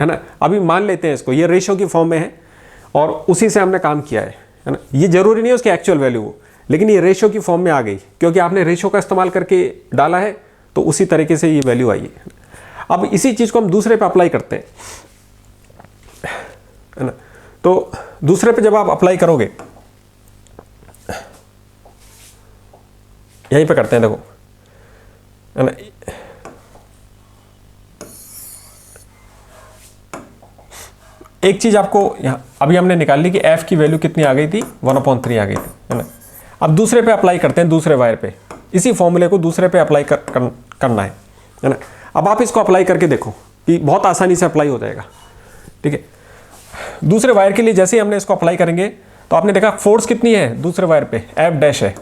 है ना। अभी मान लेते हैं इसको, ये रेशियो की फॉर्म में है और उसी से हमने काम किया है ना। ये जरूरी नहीं है उसकी एक्चुअल वैल्यू हो, लेकिन ये रेशियो की फॉर्म में आ गई, क्योंकि आपने रेशियो का इस्तेमाल करके डाला है, तो उसी तरीके से ये वैल्यू आई है। अब इसी चीज़ को हम दूसरे पे अप्लाई करते हैं, है ना। तो दूसरे पे जब आप अप्लाई करोगे, यहीं पे करते हैं, देखो, है ना। एक चीज़ आपको यहाँ अभी हमने निकाल ली कि F की वैल्यू कितनी आ गई थी, 1/3 आ गई थी, है ना। अब दूसरे पे अप्लाई करते हैं, दूसरे वायर पे इसी फॉर्मूले को दूसरे पे अप्लाई करना है ना। अब आप इसको अप्लाई करके देखो कि बहुत आसानी से अप्लाई हो जाएगा, ठीक है। दूसरे वायर के लिए जैसे ही हमने इसको अप्लाई करेंगे, तो आपने देखा फोर्स कितनी है दूसरे वायर पे, F' है,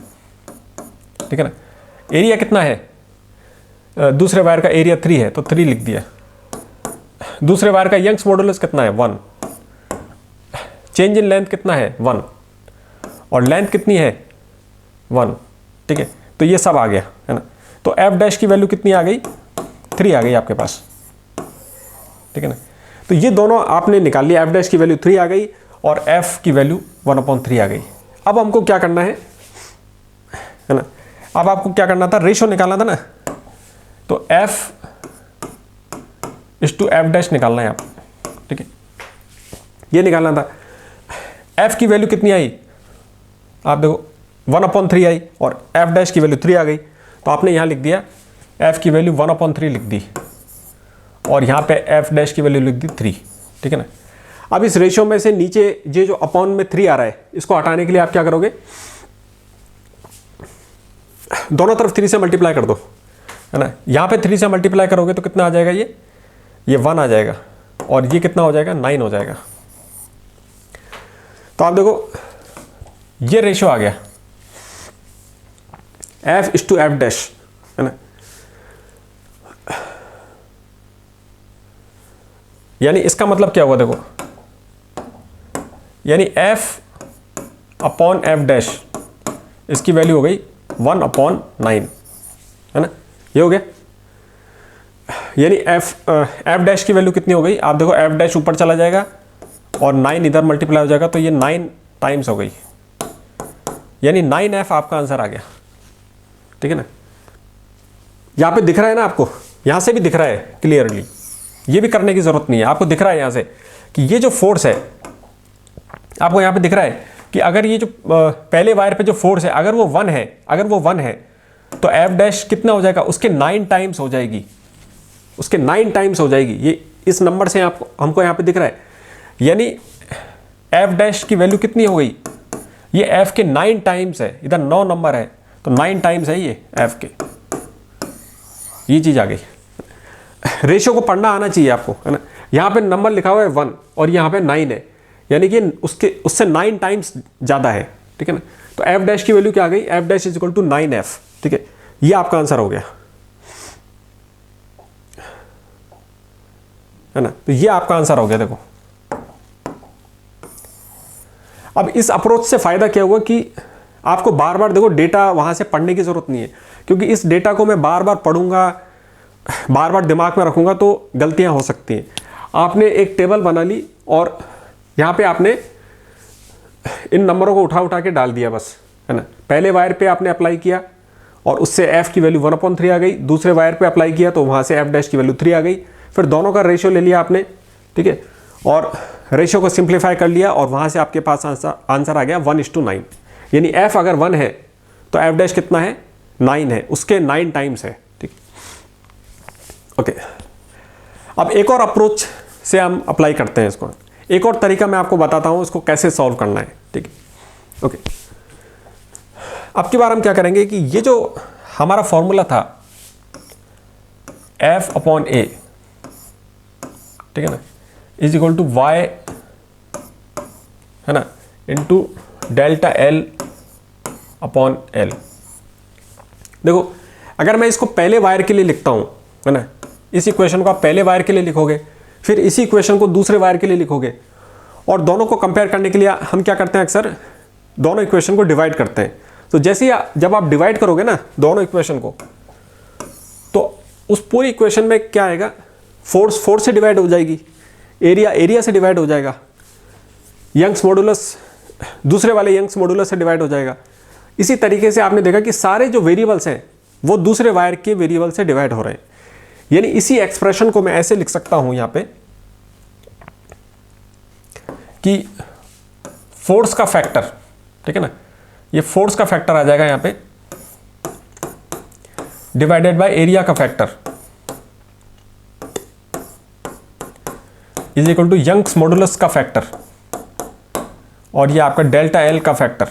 ठीक है ना। एरिया कितना है, दूसरे वायर का एरिया 3 है, तो 3 लिख दिया। दूसरे वायर का यंग्स मॉडुलस कितना है, 1। चेंज इन लेंथ कितना है, 1, और लेंथ कितनी है, 1, ठीक है। तो ये सब आ गया, है ना। तो F' की वैल्यू कितनी आ गई, 3 आ गई आपके पास, ठीक है ना। तो ये दोनों आपने निकाल लिया, F' की वैल्यू 3 आ गई और F की वैल्यू 1/3 आ गई। अब हमको क्या करना है ना। अब आपको क्या करना था, रेशियो निकालना था ना, तो F/F' निकालना है आप, ठीक है। ये निकालना था। F की वैल्यू कितनी आई, आप देखो 1/3 आई और F' की वैल्यू 3 आ गई, तो आपने यहाँ लिख दिया F की वैल्यू 1/3 लिख दी और यहाँ पे F' की वैल्यू लिख दी 3, ठीक है ना। अब इस रेशियो में से नीचे ये जो अपॉन में 3 आ रहा है, इसको हटाने के लिए आप क्या करोगे, दोनों तरफ 3 से मल्टीप्लाई कर दो, है ना। यहाँ पे 3 से मल्टीप्लाई करोगे तो कितना आ जाएगा, ये 1 आ जाएगा और ये कितना हो जाएगा, 9 हो जाएगा। तो आप देखो ये रेशियो आ गया F/F', है ना। यानी इसका मतलब क्या हुआ, देखो, यानी F/F', इसकी वैल्यू हो गई 1/9, है ना। ये हो गया, यानी F' की वैल्यू कितनी हो गई, आप देखो F' ऊपर चला जाएगा और 9 इधर मल्टीप्लाई हो जाएगा, तो ये 9 टाइम्स हो गई, यानी 9F आपका आंसर आ गया, ठीक है ना। यहाँ पे दिख रहा है ना आपको, यहाँ से भी दिख रहा है क्लियरली, ये भी करने की जरूरत नहीं है, आपको दिख रहा है यहाँ से कि ये जो फोर्स है, आपको यहाँ पे दिख रहा है कि अगर ये जो पहले वायर पे जो फोर्स है, अगर वो 1 है, तो F' कितना हो जाएगा, उसके 9 टाइम्स हो जाएगी, उसके 9 टाइम्स हो जाएगी। ये इस नंबर से आपको हमको यहाँ पे दिख रहा है, यानी F' की वैल्यू कितनी हो गई, ये F के 9 टाइम्स है, इधर 9 नंबर है तो 9 टाइम्स है ये F के, ये चीज़ आ गई। रेशियो को पढ़ना आना चाहिए आपको, है ना। यहाँ पे नंबर लिखा हुआ है 1 और यहाँ पे 9 है, यानी कि उससे 9 टाइम्स ज़्यादा है, ठीक है ना। तो एफ डैश की वैल्यू क्या आ गई, F dash is equal to 9f, ठीक है। ये आपका आंसर हो गया, है ना। तो ये आपका आंसर हो गया। देखो अब इस अप्रोच से फायदा क्या हुआ कि आपको बार बार देखो डेटा वहां से पढ़ने की जरूरत नहीं है, क्योंकि इस डेटा को मैं बार बार पढ़ूंगा, बार बार दिमाग में रखूंगा तो गलतियां हो सकती हैं। आपने एक टेबल बना ली और यहाँ पे आपने इन नंबरों को उठा उठा के डाल दिया बस, है ना। पहले वायर पे आपने अप्लाई किया और उससे f की वैल्यू 1/3 आ गई, दूसरे वायर पे अप्लाई किया तो वहाँ से f डैश की वैल्यू 3 आ गई, फिर दोनों का रेशियो ले लिया आपने, ठीक है, और रेशियो को सिंप्लीफाई कर लिया और वहाँ से आपके पास आंसर आ गया 1:9। यानी f अगर 1 है तो f डैश कितना है, 9 है, उसके 9 टाइम्स है, ठीक। ओके, अब एक और अप्रोच से हम अप्लाई करते हैं इसको। एक और तरीका मैं आपको बताता हूँ इसको कैसे सॉल्व करना है, ठीक है। ओके, अब की बार हम क्या करेंगे कि ये जो हमारा फॉर्मूला था f/a, ठीक है ना, इज इक्वल टू y, है ना, into delta L upon L। देखो अगर मैं इसको पहले वायर के लिए लिखता हूं, है ना, इस इक्वेशन को आप पहले वायर के लिए लिखोगे, फिर इसी इक्वेशन को दूसरे वायर के लिए लिखोगे, और दोनों को कंपेयर करने के लिए हम क्या करते हैं, अक्सर दोनों इक्वेशन को डिवाइड करते हैं। तो जैसे ही जब आप डिवाइड करोगे ना दोनों इक्वेशन को, तो उस पूरी इक्वेशन में क्या आएगा, फोर्स से डिवाइड हो जाएगी, एरिया से डिवाइड हो जाएगा, यंग्स मॉडुलस दूसरे वाले यंग्स मॉडुलस से डिवाइड हो जाएगा। इसी तरीके से आपने देखा कि सारे जो वेरिएबल्स हैं वो दूसरे वायर के वेरिएबल से डिवाइड हो रहे हैं। यानी इसी एक्सप्रेशन को मैं ऐसे लिख सकता हूं यहां पे कि फोर्स का फैक्टर, ठीक है ना, ये फोर्स का फैक्टर आ जाएगा यहां पे डिवाइडेड बाय एरिया का factor is equal to Young's modulus का फैक्टर, और ये आपका डेल्टा एल का फैक्टर,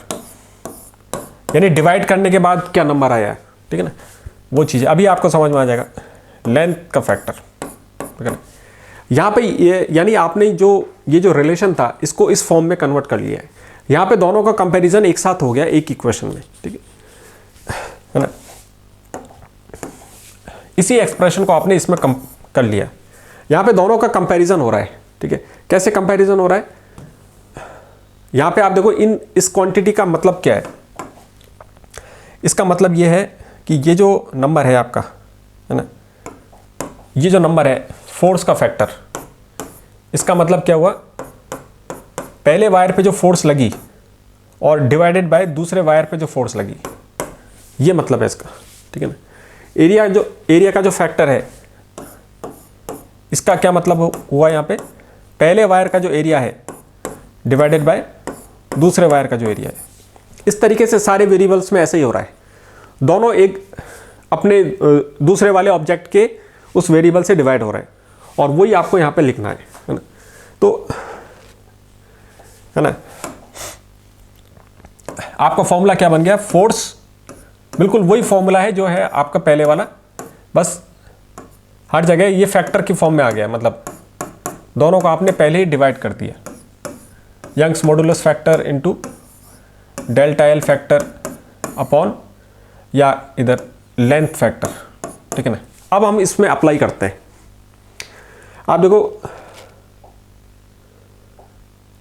यानी डिवाइड करने के बाद क्या नंबर आया है, ठीक है ना, वो चीज़ अभी आपको समझ में आ जाएगा, लेंथ का फैक्टर, ठीक है ना। यहाँ पे ये यानी आपने ये जो रिलेशन था इसको इस फॉर्म में कन्वर्ट कर लिया है। यहाँ पे दोनों का कंपैरिजन एक साथ हो गया एक इक्वेशन में, ठीक है ना। इसी एक्सप्रेशन को आपने इसमें कर लिया, यहाँ पे दोनों का कंपैरिजन हो रहा है, ठीक है। कैसे कंपैरिजन हो रहा है, यहाँ पे आप देखो इस क्वांटिटी का मतलब क्या है, इसका मतलब ये है कि ये जो नंबर है आपका, है ना, ये जो नंबर है फोर्स का फैक्टर, इसका मतलब क्या हुआ, पहले वायर पे जो फोर्स लगी और डिवाइडेड बाय दूसरे वायर पे जो फोर्स लगी, ये मतलब है इसका, ठीक है ना। एरिया का जो फैक्टर है इसका क्या मतलब हुआ, यहाँ पे पहले वायर का जो एरिया है डिवाइडेड बाय दूसरे वायर का जो एरिया है। इस तरीके से सारे वेरिएबल्स में ऐसे ही हो रहा है, दोनों एक अपने दूसरे वाले ऑब्जेक्ट के उस वेरिएबल से डिवाइड हो रहे हैं, और वही आपको यहाँ पे लिखना है ना। तो है ना, आपका फॉर्मूला क्या बन गया, फोर्स बिल्कुल वही फॉर्मूला है जो है आपका पहले वाला, बस हर जगह ये फैक्टर की फॉर्म में आ गया, मतलब दोनों को आपने पहले ही डिवाइड कर दिया, Young's modulus factor into delta L factor upon या इधर लेंथ फैक्टर, ठीक है ना। अब हम इसमें अप्लाई करते हैं। आप देखो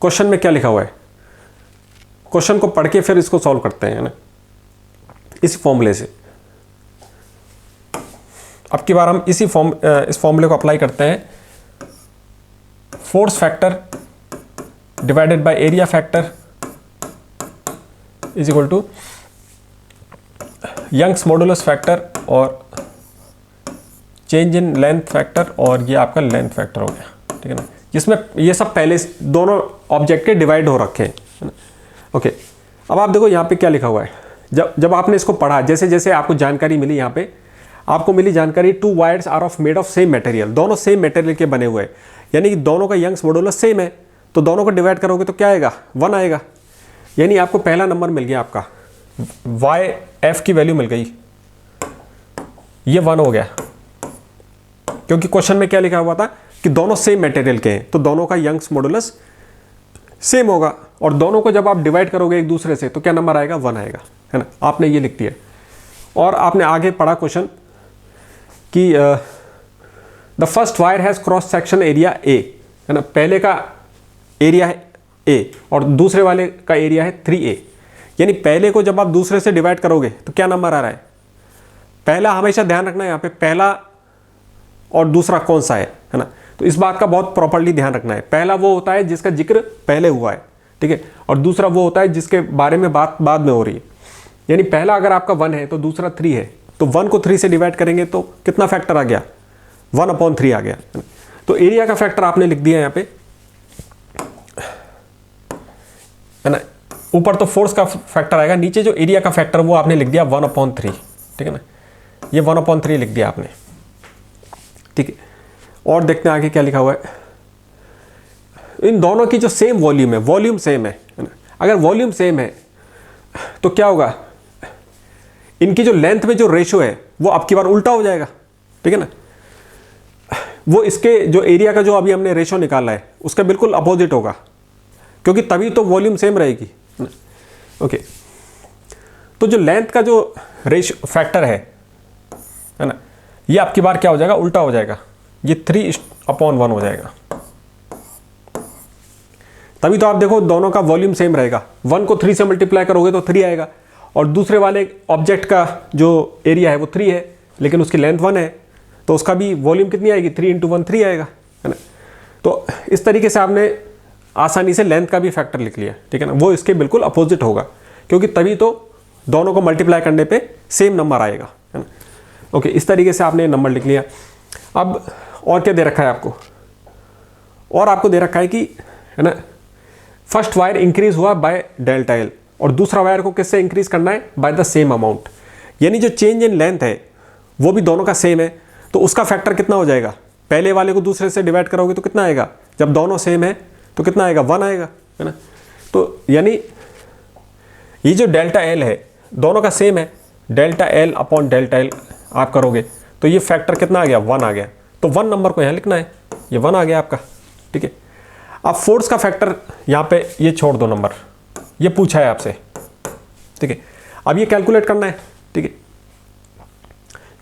क्वेश्चन में क्या लिखा हुआ है, क्वेश्चन को पढ़ के फिर इसको सॉल्व करते हैं, है ना, इस फॉर्मूले से। अब की बार हम इस फॉर्मूले को अप्लाई करते हैं, force factor divided by area factor is equal to Young's modulus factor और चेंज इन लेंथ फैक्टर, और ये आपका लेंथ फैक्टर हो गया, ठीक है ना, जिसमें ये सब पहले दोनों ऑब्जेक्ट के डिवाइड हो रखे हैं, है ना। ओके, अब आप देखो यहाँ पे क्या लिखा हुआ है, जब आपने इसको पढ़ा, जैसे जैसे आपको जानकारी मिली, यहाँ पे आपको मिली जानकारी 2 wires are of made of same material, दोनों सेम मटेरियल के बने हुए हैं, यानी कि दोनों का यंग्स मॉडुलस सेम है, तो दोनों को डिवाइड करोगे तो क्या आएगा, 1 आएगा। यानी आपको पहला नंबर मिल गया, आपका YF की वैल्यू मिल गई, ये 1 हो गया, क्योंकि क्वेश्चन में क्या लिखा हुआ था कि दोनों सेम मटेरियल के हैं, तो दोनों का यंग्स मॉडुलस सेम होगा, और दोनों को जब आप डिवाइड करोगे एक दूसरे से तो क्या नंबर आएगा, 1 आएगा, है ना। आपने ये लिख दिया और आपने आगे पढ़ा क्वेश्चन कि the first wire has cross section area A, है ना। पहले का एरिया है ए और दूसरे वाले का एरिया है 3a, यानी पहले को जब आप दूसरे से डिवाइड करोगे तो क्या नंबर आ रहा है। पहला हमेशा ध्यान रखना है यहाँ पे, पहला और दूसरा कौन सा है ना। तो इस बात का बहुत प्रॉपर्ली ध्यान रखना है। पहला वो होता है जिसका जिक्र पहले हुआ है, ठीक है, और दूसरा वो होता है जिसके बारे में बात बाद में हो रही है। यानी पहला अगर आपका 1 है तो दूसरा 3 है, तो 1 को 3 से डिवाइड करेंगे तो कितना फैक्टर आ गया, 1/3 आ गया। तो एरिया का फैक्टर आपने लिख दिया यहाँ पे, है ना। ऊपर तो फोर्स का फैक्टर आएगा, नीचे जो एरिया का फैक्टर वो आपने लिख दिया 1/3, ठीक है ना। ये 1/3 लिख दिया आपने, ठीक है। और देखते हैं आगे क्या लिखा हुआ है। इन दोनों की जो सेम वॉल्यूम है, वॉल्यूम सेम है ना। अगर वॉल्यूम सेम है तो क्या होगा, इनकी जो लेंथ में जो रेशो है वो अब की बार उल्टा हो जाएगा, ठीक है ना। वो इसके जो एरिया का जो अभी हमने रेशो निकाला है उसका बिल्कुल अपोजिट होगा, क्योंकि तभी तो वॉल्यूम सेम रहेगी ना। ओके, तो जो लेंथ का जो रेशो फैक्टर है ना, ये आपकी बार क्या हो जाएगा, उल्टा हो जाएगा, ये 3/1 हो जाएगा। तभी तो आप देखो दोनों का वॉल्यूम सेम रहेगा। 1 को 3 से मल्टीप्लाई करोगे तो 3 आएगा, और दूसरे वाले ऑब्जेक्ट का जो एरिया है वो 3 है, लेकिन उसकी लेंथ 1 है, तो उसका भी वॉल्यूम कितनी आएगी, 3 × 1 3 आएगा, है ना। तो इस तरीके से आपने आसानी से लेंथ का भी फैक्टर लिख लिया, ठीक है ना। वो इसके बिल्कुल अपोजिट होगा, क्योंकि तभी तो दोनों को मल्टीप्लाई करने पे सेम नंबर आएगा, है ना। ओके, इस तरीके से आपने नंबर लिख लिया। अब और क्या दे रखा है आपको, और आपको दे रखा है कि, है ना, फर्स्ट वायर इंक्रीज हुआ बाय डेल्टा एल, और दूसरा वायर को किससे इंक्रीज करना है, बाय द सेम अमाउंट। यानी जो चेंज इन लेंथ है वो भी दोनों का सेम है, तो उसका फैक्टर कितना हो जाएगा, पहले वाले को दूसरे से डिवाइड करोगे तो कितना आएगा, जब दोनों सेम है तो कितना आएगा, 1 आएगा, है ना। तो यानी ये जो डेल्टा एल है दोनों का सेम है, delta L upon delta L आप करोगे तो ये फैक्टर कितना आ गया, 1 आ गया। तो 1 नंबर को यहाँ लिखना है, ये 1 आ गया आपका, ठीक है। अब फोर्स का फैक्टर यहाँ पे ये छोड़ दो नंबर, ये पूछा है आपसे, ठीक है। अब ये कैलकुलेट करना है, ठीक है,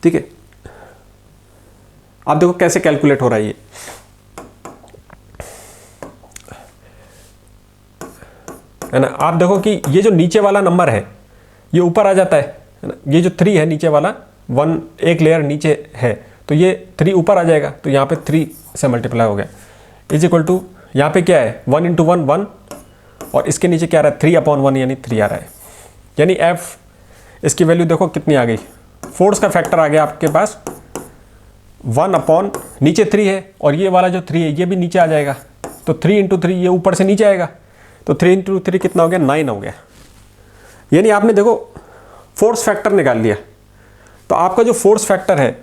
ठीक है। आप देखो कैसे कैलकुलेट हो रहा है ये, है ना। आप देखो कि ये जो नीचे वाला नंबर है ये ऊपर आ जाता है ना। ये जो 3 है नीचे वाला, 1 एक लेयर नीचे है, तो ये 3 ऊपर आ जाएगा, तो यहाँ पे 3 से मल्टीप्लाई हो गया, इज इक्वल टू यहाँ पे क्या है, 1 × 1 1, और इसके नीचे क्या आ रहा है, 3/1 यानी 3 आ रहा है। यानी एफ इसकी वैल्यू देखो कितनी आ गई, फोर्स का फैक्टर आ गया आपके पास 1/ नीचे 3 है, और ये वाला जो 3 है ये भी नीचे आ जाएगा, तो 3 × 3 ये ऊपर से नीचे आएगा, तो 3 × 3 कितना हो गया, 9 हो गया। यानी आपने देखो फोर्स फैक्टर निकाल लिया, तो आपका जो फोर्स फैक्टर है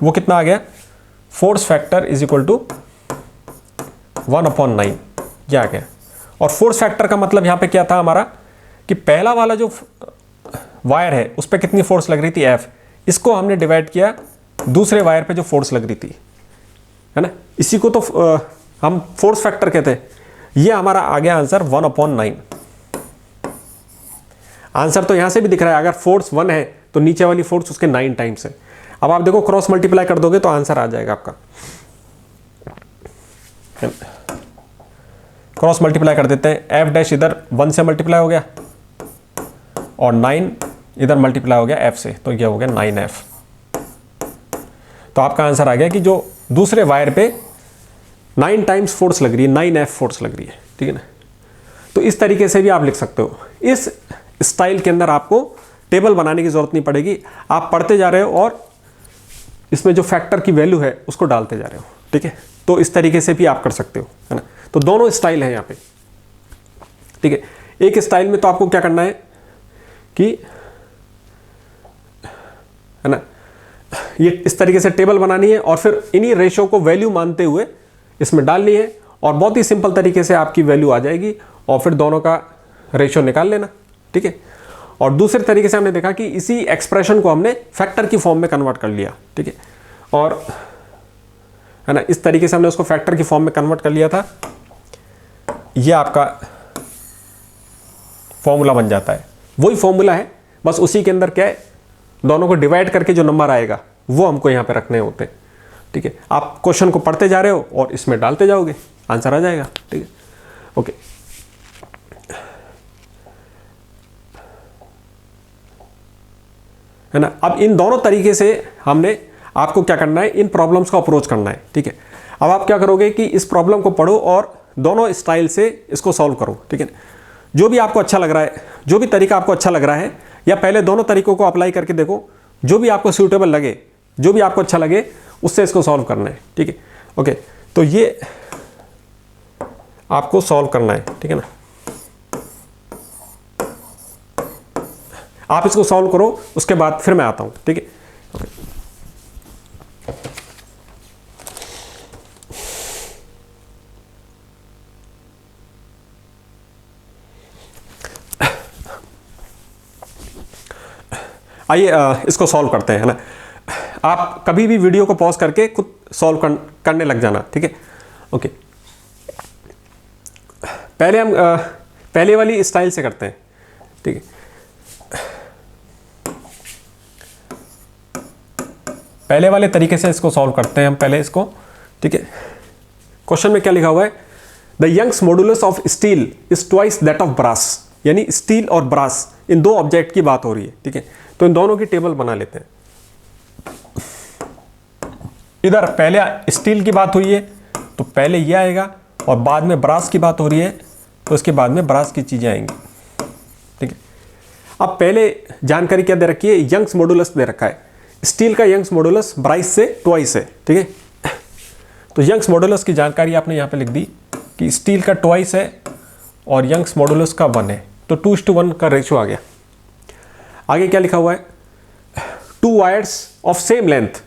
वो कितना आ गया, force factor is equal to 1/9, ये आ गया। और फोर्स फैक्टर का मतलब यहाँ पे क्या था हमारा, कि पहला वाला जो वायर है उस पर कितनी फोर्स लग रही थी, F, इसको हमने डिवाइड किया दूसरे वायर पे जो फोर्स लग रही थी, है ना। इसी को तो हम फोर्स फैक्टर कहते हैं। ये हमारा आ गया आंसर 1/9। आंसर तो यहां से भी दिख रहा है, अगर फोर्स 1 है तो नीचे वाली फोर्स उसके 9 टाइम्स है। अब आप देखो क्रॉस मल्टीप्लाई कर दोगे तो आंसर आ जाएगा आपका। क्रॉस मल्टीप्लाई कर देते हैं, F' इधर 1 से मल्टीप्लाई हो गया और 9 इधर मल्टीप्लाई हो गया F से, तो यह हो गया 9F। तो आपका आंसर आ गया कि जो दूसरे वायर पे 9 टाइम्स फोर्स लग रही है, 9F फोर्स लग रही है, ठीक है ना। तो इस तरीके से भी आप लिख सकते हो। इस स्टाइल के अंदर आपको टेबल बनाने की जरूरत नहीं पड़ेगी, आप पढ़ते जा रहे हो और इसमें जो फैक्टर की वैल्यू है उसको डालते जा रहे हो, ठीक है। तो इस तरीके से भी आप कर सकते हो, है ना। तो दोनों स्टाइल है यहाँ पे, ठीक है। एक स्टाइल में तो आपको क्या करना है कि, है ना, ये इस तरीके से टेबल बनानी है और फिर इन्हीं रेशो को वैल्यू मानते हुए इसमें डालनी है, और बहुत ही सिंपल तरीके से आपकी वैल्यू आ जाएगी, और फिर दोनों का रेशो निकाल लेना, ठीक है। और दूसरे तरीके से हमने देखा कि इसी एक्सप्रेशन को हमने फैक्टर की फॉर्म में कन्वर्ट कर लिया, ठीक है। और है ना, इस तरीके से हमने उसको फैक्टर की फॉर्म में कन्वर्ट कर लिया था। ये आपका फॉर्मूला बन जाता है, वही फॉर्मूला है, बस उसी के अंदर क्या है, दोनों को डिवाइड करके जो नंबर आएगा वो हमको यहाँ पे रखने होते हैं। ठीक है, आप क्वेश्चन को पढ़ते जा रहे हो और इसमें डालते जाओगे, आंसर आ जाएगा। ठीक है, ओके। है ना, अब इन दोनों तरीके से हमने आपको क्या करना है, इन प्रॉब्लम्स को अप्रोच करना है। ठीक है, अब आप क्या करोगे कि इस प्रॉब्लम को पढ़ो और दोनों स्टाइल से इसको सॉल्व करो। ठीक है, जो भी आपको अच्छा लग रहा है, जो भी तरीका आपको अच्छा लग रहा है, या पहले दोनों तरीकों को अप्लाई करके देखो, जो भी आपको सूटेबल लगे, जो भी आपको अच्छा लगे, उससे इसको सॉल्व करना है। ठीक है, ओके, तो ये आपको सॉल्व करना है। ठीक है ना, आप इसको सॉल्व करो, उसके बाद फिर मैं आता हूं। ठीक है, ओके। आइए इसको सॉल्व करते हैं, है ना। आप कभी भी वीडियो को पॉज करके खुद सॉल्व करने लग जाना। ठीक है, ओके। पहले हम पहले वाली स्टाइल से करते हैं। ठीक है, पहले वाले तरीके से इसको सॉल्व करते हैं हम पहले इसको। ठीक है, क्वेश्चन में क्या लिखा हुआ है, the Young's modulus of steel is twice that of brass, यानी स्टील और ब्रास इन दो ऑब्जेक्ट की बात हो रही है। ठीक है, तो इन दोनों की टेबल बना लेते हैं। इधर पहले स्टील की बात हुई है तो पहले ये आएगा, और बाद में ब्रास की बात हो रही है तो उसके बाद में ब्रास की चीजें आएंगी। ठीक है, अब पहले जानकारी क्या दे रखी है, यंग्स मॉडुलस दे रखा है। स्टील का यंग्स मॉडुलस ब्राइस से ट्वाइस है। ठीक है, तो यंग्स मॉडुलस की जानकारी आपने यहाँ पे लिख दी कि स्टील का ट्वाइस है और यंग्स मॉडुलस का 1 है, तो 2:1 का रेशियो आ गया। आगे क्या लिखा हुआ है, 2 wires of same length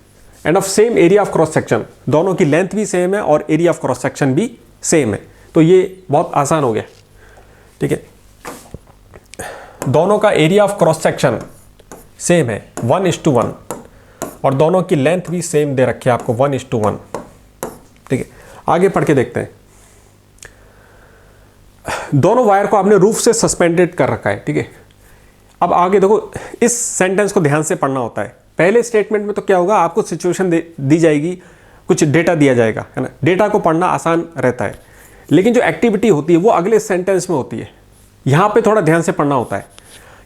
end of same area of cross section, दोनों की लेंथ भी सेम है और एरिया ऑफ क्रॉस सेक्शन भी सेम है। तो ये बहुत आसान हो गया। ठीक है, दोनों का area of cross section same है 1:1, और दोनों की लेंथ भी सेम दे रखी है आपको 1:1। ठीक है, आगे पढ़ के देखते हैं। दोनों वायर को आपने रूफ से सस्पेंडेड कर रखा है। ठीक है, अब आगे देखो, इस सेंटेंस को ध्यान से पढ़ना होता है। पहले स्टेटमेंट में तो क्या होगा, आपको सिचुएशन दी जाएगी, कुछ डेटा दिया जाएगा, है ना, डेटा को पढ़ना आसान रहता है, लेकिन जो एक्टिविटी होती है वो अगले सेंटेंस में होती है। यहां पे थोड़ा ध्यान से पढ़ना होता है।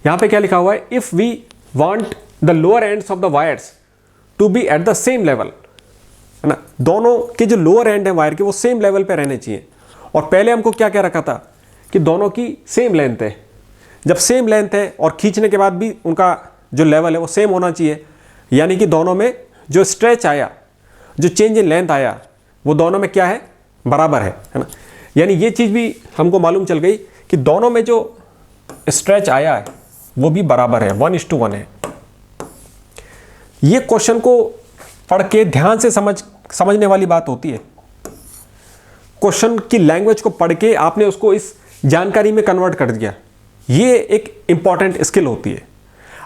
यहां पे क्या लिखा हुआ है, if we want the lower ends of the wires to be at the same level, है ना, दोनों के जो लोअर एंड है वायर के वो सेम लेवल पे रहने चाहिए। और पहले हमको क्या कह रखा था कि दोनों की सेम लेंथ है। जब सेम लेंथ है और खींचने के बाद भी उनका जो लेवल है वो सेम होना चाहिए, यानी कि दोनों में जो स्ट्रेच आया, जो चेंज इन लेंथ आया, वो दोनों में क्या है, बराबर है ना। यानी ये चीज़ भी हमको मालूम चल गई कि दोनों में जो स्ट्रेच आया है वो भी बराबर है, 1:1 है। ये क्वेश्चन को पढ़ के ध्यान से समझने वाली बात होती है। क्वेश्चन की लैंग्वेज को पढ़ के आपने उसको इस जानकारी में कन्वर्ट कर दिया, ये एक इंपॉर्टेंट स्किल होती है।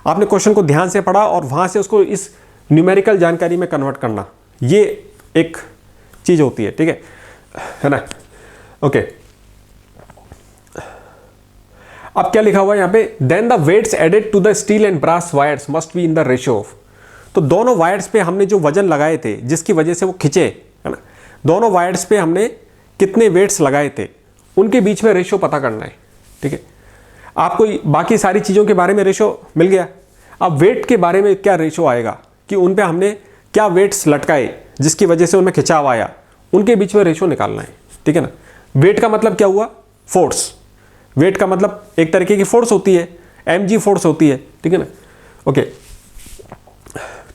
आपने क्वेश्चन को ध्यान से पढ़ा और वहां से उसको इस न्यूमेरिकल जानकारी में कन्वर्ट करना, ये एक चीज होती है। ठीक है ना, ओके। अब क्या लिखा हुआ है यहाँ पे, then the weights added to the steel and brass wires must be in the ratio of, तो दोनों वायर्स पे हमने जो वजन लगाए थे जिसकी वजह से वो खिंचे, है ना, दोनों वायर्स पे हमने कितने वेट्स लगाए थे उनके बीच में रेशियो पता करना है। ठीक है, आपको बाकी सारी चीज़ों के बारे में रेशियो मिल गया। अब वेट के बारे में क्या रेशियो आएगा कि उन पे हमने क्या वेट्स लटकाए जिसकी वजह से उनमें खिंचाव आया, उनके बीच में रेशियो निकालना है। ठीक है ना, वेट का मतलब क्या हुआ, फोर्स। वेट का मतलब एक तरीके की फोर्स होती है, mg फोर्स होती है। ठीक है ना, ओके।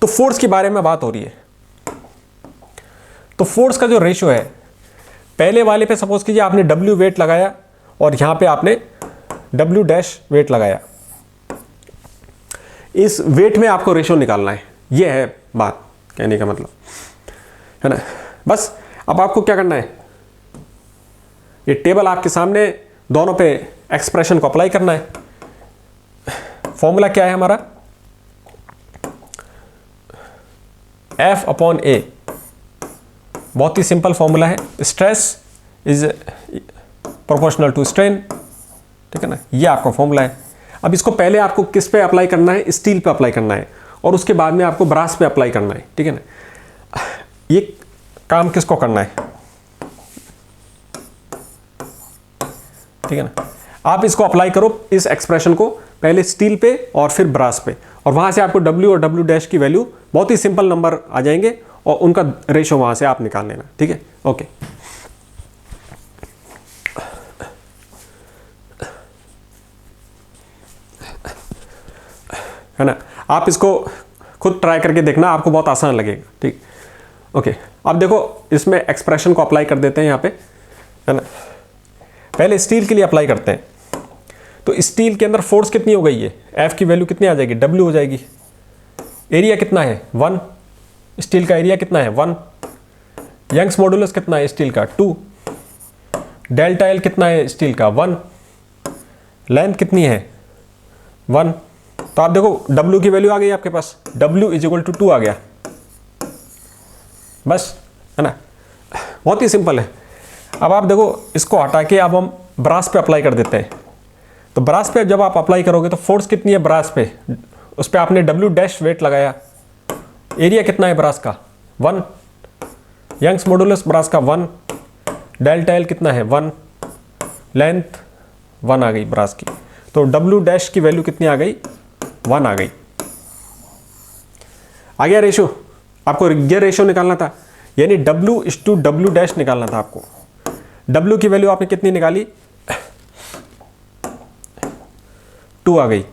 तो फोर्स के बारे में बात हो रही है, तो फोर्स का जो रेशियो है, पहले वाले पे सपोज कीजिए आपने w वेट लगाया और यहां पे आपने w डैश वेट लगाया, इस वेट में आपको रेशियो निकालना है। ये है बात कहने का मतलब, है ना। बस अब आपको क्या करना है, ये टेबल आपके सामने, दोनों पे एक्सप्रेशन को अप्लाई करना है। फॉर्मूला क्या है हमारा, F अपॉन ए, बहुत ही सिंपल फॉर्मूला है, stress is proportional to strain, ठीक है ना, ये आपका फॉर्मूला है। अब इसको पहले आपको किस पे अप्लाई करना है, स्टील पे अप्लाई करना है, और उसके बाद में आपको ब्रास पे अप्लाई करना है, ठीक है ना। ये काम किसको करना है, ठीक है ना। आप इसको अप्लाई करो, इस एक्सप्रेशन को पहले स्टील पे और फिर ब्रास पे, और वहां से आपको W और W डैश की वैल्यू बहुत ही सिंपल नंबर आ जाएंगे, और उनका रेशो वहां से आप निकाल लेना, ठीक है, ओके। है ना, आप इसको खुद ट्राई करके देखना, आपको बहुत आसान लगेगा, ठीक, ओके। अब देखो इसमें एक्सप्रेशन को अप्लाई कर देते हैं यहाँ पे, है ना। पहले स्टील के लिए अप्लाई करते हैं, तो स्टील के अंदर फोर्स कितनी हो गई है, F की वैल्यू कितनी आ जाएगी, W हो जाएगी। एरिया कितना है 1, स्टील का एरिया कितना है 1, यंग्स मॉडुलस कितना है स्टील का 2, डेल्टा L कितना है स्टील का 1, लेंथ कितनी है 1। तो आप देखो W की वैल्यू आ गई आपके पास, W इज इक्वल टू 2 आ गया, बस, है ना, बहुत ही सिंपल है। अब आप देखो इसको हटा के अब हम ब्रास पे अप्लाई कर देते हैं। तो ब्रास पे जब आप अप्लाई करोगे तो फोर्स कितनी है ब्रास पे, उस पर आपने W डैश वेट लगाया, एरिया कितना है ब्रास का 1, यंग्स मॉडुलस ब्रास का 1, डेल्टा L कितना है 1, लेंथ 1 आ गई ब्रास की। तो W डैश की वैल्यू कितनी आ गई 1 आ गई। आ गया रेशो, आपको ये रेशो निकालना था, यानी W इस टू W डैश निकालना था आपको। W की वैल्यू आपने कितनी निकाली 2 आ गई,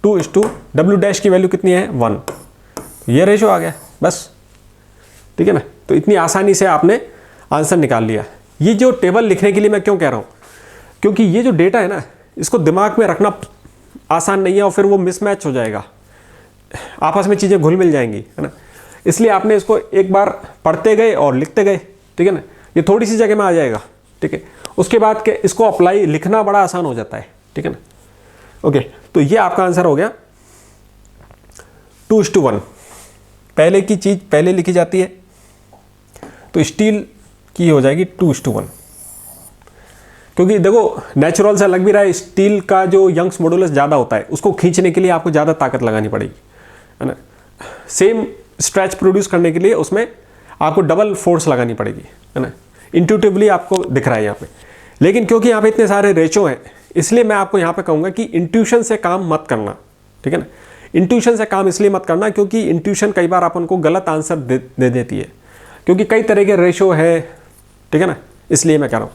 2 इस टू W डैश की वैल्यू कितनी है 1, ये रेशो आ गया, बस, ठीक है ना। तो इतनी आसानी से आपने आंसर निकाल लिया। ये जो टेबल लिखने के लिए मैं क्यों कह रहा हूँ, क्योंकि ये जो डेटा है ना, इसको दिमाग में रखना आसान नहीं है, और फिर वो मिसमैच हो जाएगा, आपस में चीज़ें घुल मिल जाएंगी, है ना। इसलिए आपने इसको एक बार पढ़ते गए और लिखते गए, ठीक है ना, ये थोड़ी सी जगह में आ जाएगा, ठीक है। उसके बाद के इसको अप्लाई लिखना बड़ा आसान हो जाता है, ठीक है ना, ओके। तो ये आपका आंसर हो गया 2:1, पहले की चीज़ पहले लिखी जाती है, तो स्टील की हो जाएगी 2:1, क्योंकि देखो नेचुरल से लग भी रहा है, स्टील का जो यंग्स मॉडुलस ज़्यादा होता है, उसको खींचने के लिए आपको ज़्यादा ताकत लगानी पड़ेगी, है ना। सेम स्ट्रेच प्रोड्यूस करने के लिए उसमें आपको डबल फोर्स लगानी पड़ेगी, है ना। इंट्यूटिवली आपको दिख रहा है यहाँ पे, लेकिन क्योंकि यहाँ पे इतने सारे रेशो हैं, इसलिए मैं आपको यहाँ पे कहूँगा कि इंट्यूशन से काम मत करना, ठीक है ना। इंट्यूशन से काम इसलिए मत करना क्योंकि इंट्यूशन कई बार अपन को गलत आंसर दे देती है, क्योंकि कई तरह के रेशो है, ठीक है ना, इसलिए मैं कह रहा हूँ।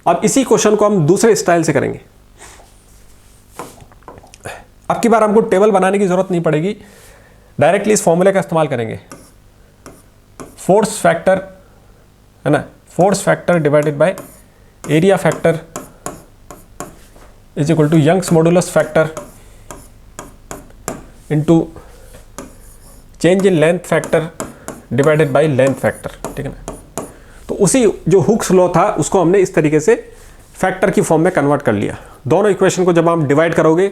अब इसी क्वेश्चन को हम दूसरे स्टाइल से करेंगे। अब की बार हमको टेबल बनाने की जरूरत नहीं पड़ेगी, डायरेक्टली इस फॉर्मूले का इस्तेमाल करेंगे। फोर्स फैक्टर, है ना, force factor divided by area factor is equal to Young's modulus factor into change in length factor divided by length factor, ठीक है ना। तो उसी जो हुक्स लॉ था उसको हमने इस तरीके से फैक्टर की फॉर्म में कन्वर्ट कर लिया। दोनों इक्वेशन को जब आप डिवाइड करोगे,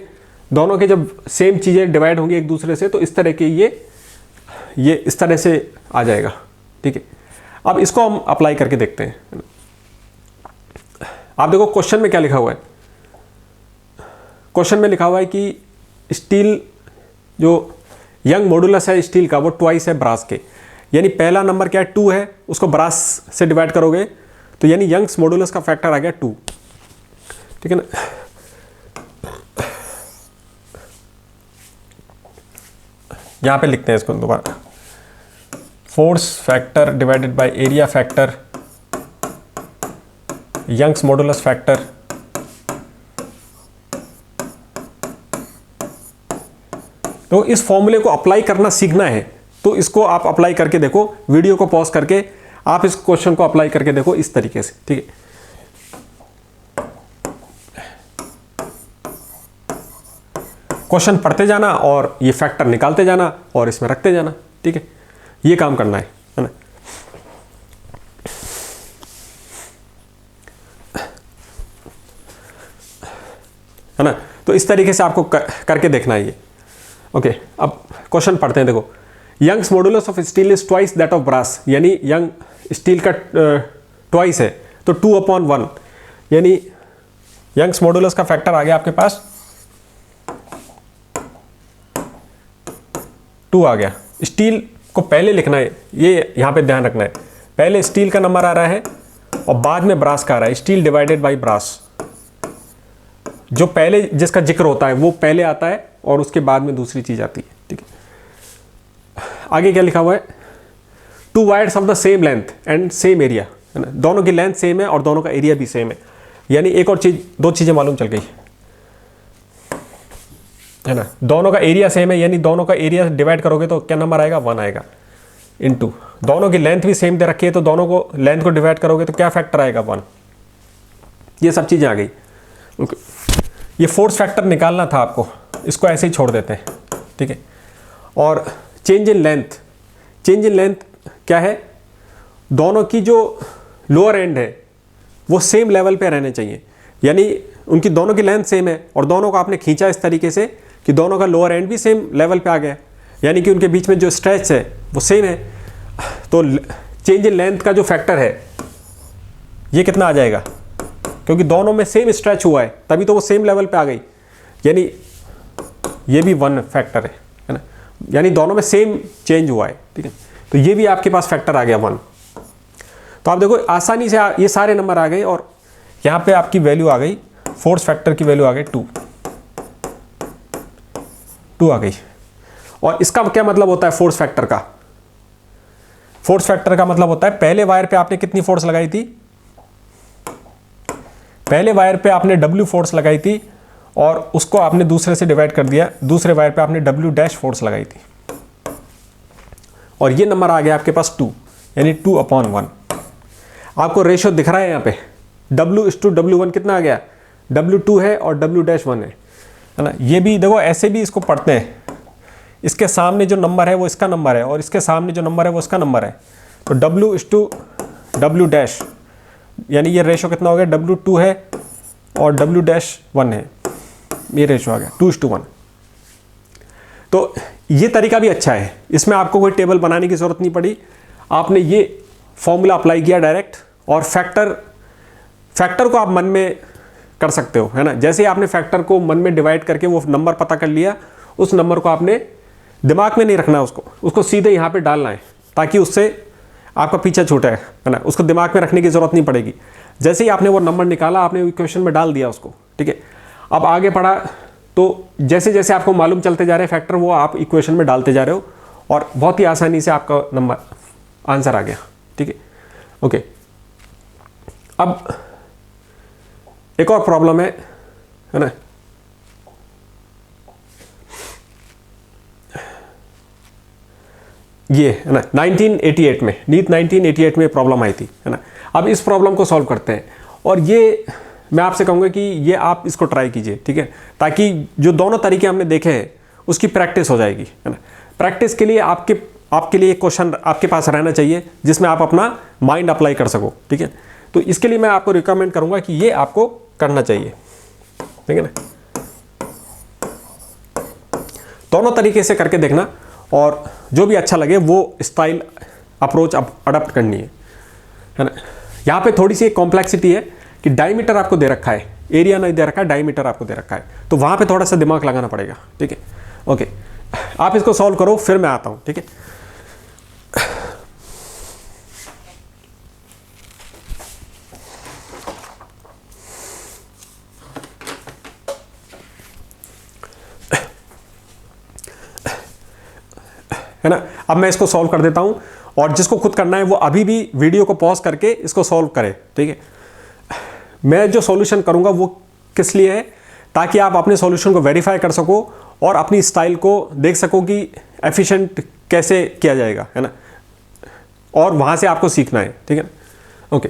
दोनों के जब सेम चीज़ें डिवाइड होंगी एक दूसरे से, तो इस तरह के ये इस तरह से आ जाएगा, ठीक है। अब इसको हम अप्लाई करके देखते हैं। आप देखो क्वेश्चन में क्या लिखा हुआ है, क्वेश्चन में लिखा हुआ है कि स्टील जो यंग मॉडुलस है स्टील का वो ट्वाइस है ब्रास के, यानी पहला नंबर क्या है 2 है, उसको ब्रास से डिवाइड करोगे तो यानी यंग्स मॉडुलस का फैक्टर आ गया 2, ठीक है ना। यहां पे लिखते हैं इसको दोबारा, force factor divided by area factor Young's modulus factor तो इस फॉर्मूले को अप्लाई करना सीखना है, तो इसको आप अप्लाई करके देखो, वीडियो को पॉज करके आप इस क्वेश्चन को अप्लाई करके देखो इस तरीके से, ठीक है। क्वेश्चन पढ़ते जाना और ये फैक्टर निकालते जाना और इसमें रखते जाना, ठीक है, ये काम करना है ना। है ना, तो इस तरीके से आपको करके देखना है ये। ओके, अब क्वेश्चन पढ़ते हैं। देखो, Young's modulus of steel is twice that of brass, यानी यंग स्टील का ट्वाइस है तो 2/1, यानी यंग्स मॉडुलस का फैक्टर आ गया आपके पास 2 आ गया। स्टील को पहले लिखना है, ये यहाँ पे ध्यान रखना है, पहले स्टील का नंबर आ रहा है और बाद में ब्रास का आ रहा है। स्टील डिवाइडेड बाय ब्रास, जो पहले जिसका जिक्र होता है वो पहले आता है और उसके बाद में दूसरी चीज आती है। ठीक है, आगे क्या लिखा हुआ है, 2 wires of the same length and same area, है ना, दोनों की लेंथ सेम है और दोनों का एरिया भी सेम है। यानी एक और चीज, 2 चीजें मालूम चल गई, है ना, दोनों का एरिया सेम है, यानी दोनों का एरिया डिवाइड करोगे तो क्या नंबर आएगा, 1 आएगा। इनटू दोनों की लेंथ भी सेम दे रखी है तो दोनों को लेंथ को डिवाइड करोगे तो क्या फैक्टर आएगा, 1। ये सब चीजें आ गई। ओके, ये फोर्स फैक्टर निकालना था आपको, इसको ऐसे ही छोड़ देते हैं। ठीक है, और change in length, change in length क्या है, दोनों की जो लोअर एंड है वो सेम लेवल पे रहने चाहिए, यानी उनकी दोनों की लेंथ सेम है और दोनों को आपने खींचा इस तरीके से कि दोनों का लोअर एंड भी सेम लेवल पे आ गया, यानी कि उनके बीच में जो स्ट्रेच है वो सेम है। तो चेंज इन लेंथ का जो फैक्टर है ये कितना आ जाएगा, क्योंकि दोनों में सेम स्ट्रेच हुआ है तभी तो वो सेम लेवल पे आ गई, यानी ये भी 1 फैक्टर है ना, यानी दोनों में सेम चेंज हुआ है। ठीक है, तो ये भी आपके पास फैक्टर आ गया 1। तो आप देखो आसानी से ये सारे नंबर आ गए और यहाँ पे आपकी वैल्यू आ गई, फोर्स फैक्टर की वैल्यू आ गई 2 आ गई। और इसका क्या मतलब होता है फोर्स फैक्टर का, फोर्स फैक्टर का मतलब होता है पहले वायर पे आपने कितनी फोर्स लगाई थी, पहले वायर पे आपने W फोर्स लगाई थी और उसको आपने दूसरे से डिवाइड कर दिया, दूसरे वायर पे आपने W डैश फोर्स लगाई थी और ये नंबर आ गया आपके पास 2, यानी 2/1। आपको रेशियो दिख रहा है यहाँ पे, W/W1 कितना आ गया, W2 है और W डैश 1 है ना। ये भी देखो ऐसे भी इसको पढ़ते हैं, इसके सामने जो नंबर है वो इसका नंबर है और इसके सामने जो नंबर है वो इसका नंबर है, तो W/W डैश, यानी ये रेशो कितना हो गया, W2 है और W डैश 1 है, ये रेशो आ गया 2:1। तो ये तरीका भी अच्छा है, इसमें आपको कोई टेबल बनाने की ज़रूरत नहीं पड़ी, आपने ये फॉर्मूला अप्लाई किया डायरेक्ट और फैक्टर को आप मन में कर सकते हो, है ना। जैसे ही आपने फैक्टर को मन में डिवाइड करके वो नंबर पता कर लिया, उस नंबर को आपने दिमाग में नहीं रखना, उसको सीधे यहाँ पे डालना है ताकि उससे आपका पीछा छूटा है ना, उसको दिमाग में रखने की ज़रूरत नहीं पड़ेगी। जैसे ही आपने वो नंबर निकाला, आपने इक्वेशन में डाल दिया उसको, ठीक है। अब आगे पढ़ा तो जैसे जैसे आपको मालूम चलते जा रहे हैं फैक्टर, वो आप इक्वेशन में डालते जा रहे हो और बहुत ही आसानी से आपका नंबर आंसर आ गया, ठीक है। ओके, अब एक और प्रॉब्लम है ना, ये है ना 1988 में, नीट 1988 में प्रॉब्लम आई थी, है ना। अब इस प्रॉब्लम को सॉल्व करते हैं और ये मैं आपसे कहूँगा कि ये आप इसको ट्राई कीजिए, ठीक है, ताकि जो दोनों तरीके हमने देखे हैं उसकी प्रैक्टिस हो जाएगी, है ना। प्रैक्टिस के लिए आपके लिए एक क्वेश्चन आपके पास रहना चाहिए जिसमें आप अपना माइंड अप्लाई कर सको, ठीक है। तो इसके लिए मैं आपको रिकमेंड करूँगा कि ये आपको करना चाहिए, ठीक है ना। दोनों तरीके से करके देखना और जो भी अच्छा लगे वो स्टाइल अप्रोच अडॉप्ट करनी है ना। यहाँ पे थोड़ी सी एक कॉम्प्लेक्सिटी है कि डायमीटर आपको दे रखा है, एरिया नहीं दे रखा है, डायमीटर आपको दे रखा है, तो वहाँ पे थोड़ा सा दिमाग लगाना पड़ेगा, ठीक है। ओके, आप इसको सॉल्व करो, फिर मैं आता हूँ, ठीक है। है ना, अब मैं इसको सॉल्व कर देता हूं और जिसको खुद करना है वो अभी भी वीडियो को पॉज करके इसको सॉल्व करे, ठीक है। मैं जो सॉल्यूशन करूंगा वो किस लिए है, ताकि आप अपने सॉल्यूशन को वेरीफाई कर सको और अपनी स्टाइल को देख सको कि एफिशिएंट कैसे किया जाएगा, है ना, और वहां से आपको सीखना है, ठीक है ना। ओके,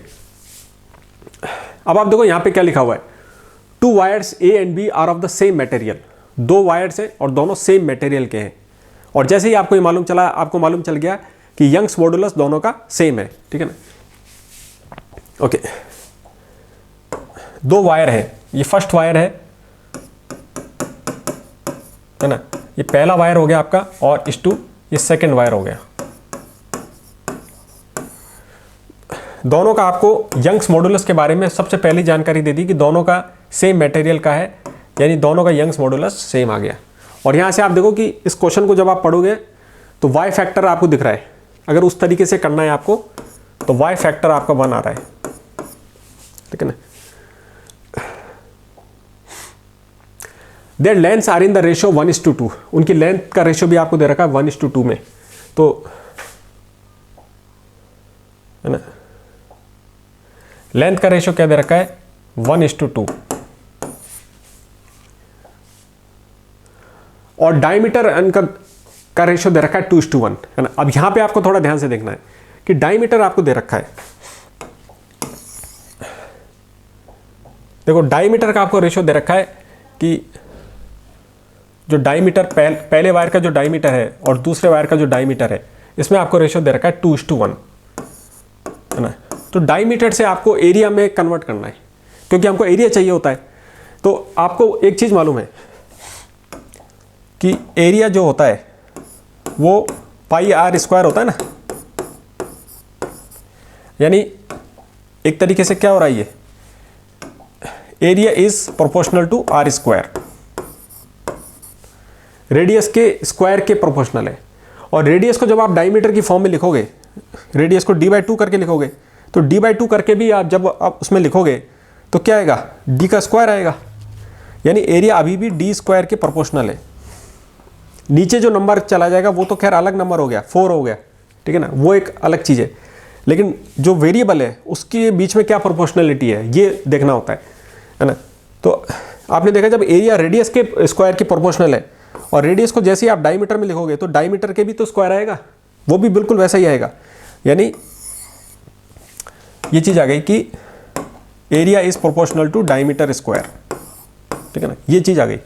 अब आप देखो यहां पे क्या लिखा हुआ है, 2 wires A and B are of the same material. 2 wires हैं और दोनों सेम मटेरियल के हैं और जैसे ही आपको मालूम चल गया कि यंग्स मॉडुलस दोनों का सेम है, ठीक है ना। ओके, 2 वायर है, ये फर्स्ट वायर है ना, ये पहला वायर हो गया आपका और इस टू ये सेकेंड वायर हो गया। दोनों का आपको यंग्स मॉडुलस के बारे में सबसे पहली जानकारी दे दी कि दोनों का सेम मटेरियल का है, यानी दोनों का यंग्स मॉडुलस सेम आ गया। और यहाँ से आप देखो कि इस क्वेश्चन को जब आप पढ़ोगे तो वाई फैक्टर आपको दिख रहा है, अगर उस तरीके से करना है आपको तो वाई फैक्टर आपका 1 आ रहा है, ठीक है ना। Their lengths are in the ratio 1:2, उनकी लेंथ का रेशियो भी आपको दे रखा है 1:2 में, तो है ना, लेंथ का रेशियो क्या दे रखा है 1:2, और डायमीटर का रेशियो दे रखा है 2:1, है ना। अब यहां पे आपको थोड़ा ध्यान से देखना है कि डायमीटर आपको दे रखा है, देखो डायमीटर का आपको रेशियो दे रखा है कि जो डायमीटर पहले वायर का जो डायमीटर है और दूसरे वायर का जो डायमीटर है, इसमें आपको रेशियो दे रखा है 2:1, है ना। तो डायमीटर से आपको एरिया में कन्वर्ट करना है, क्योंकि हमको एरिया चाहिए होता है। तो आपको एक चीज मालूम है कि एरिया जो होता है वो πr² होता है ना, यानी एक तरीके से क्या हो रहा है, ये area is proportional to r², radius के स्क्वायर के प्रोपोर्शनल है। और रेडियस को जब आप डायमीटर की फॉर्म में लिखोगे, रेडियस को d/2 करके लिखोगे, तो d/2 करके भी आप जब आप उसमें लिखोगे तो क्या आएगा, d का स्क्वायर आएगा, यानी एरिया अभी भी d² के प्रोपोर्शनल है। नीचे जो नंबर चला जाएगा वो तो खैर अलग नंबर हो गया, 4 हो गया, ठीक है ना, वो एक अलग चीज़ है, लेकिन जो वेरिएबल है उसके बीच में क्या प्रोपोर्शनलिटी है ये देखना होता है ना। तो आपने देखा जब एरिया रेडियस के स्क्वायर की प्रोपोर्शनल है और रेडियस को जैसे ही आप डायमीटर में लिखोगे तो डायमीटर के भी तो स्क्वायर आएगा, वो भी बिल्कुल वैसा ही आएगा, यानी ये चीज़ आ गई कि area is proportional to diameter square, ठीक है ना, ये चीज़ आ गई।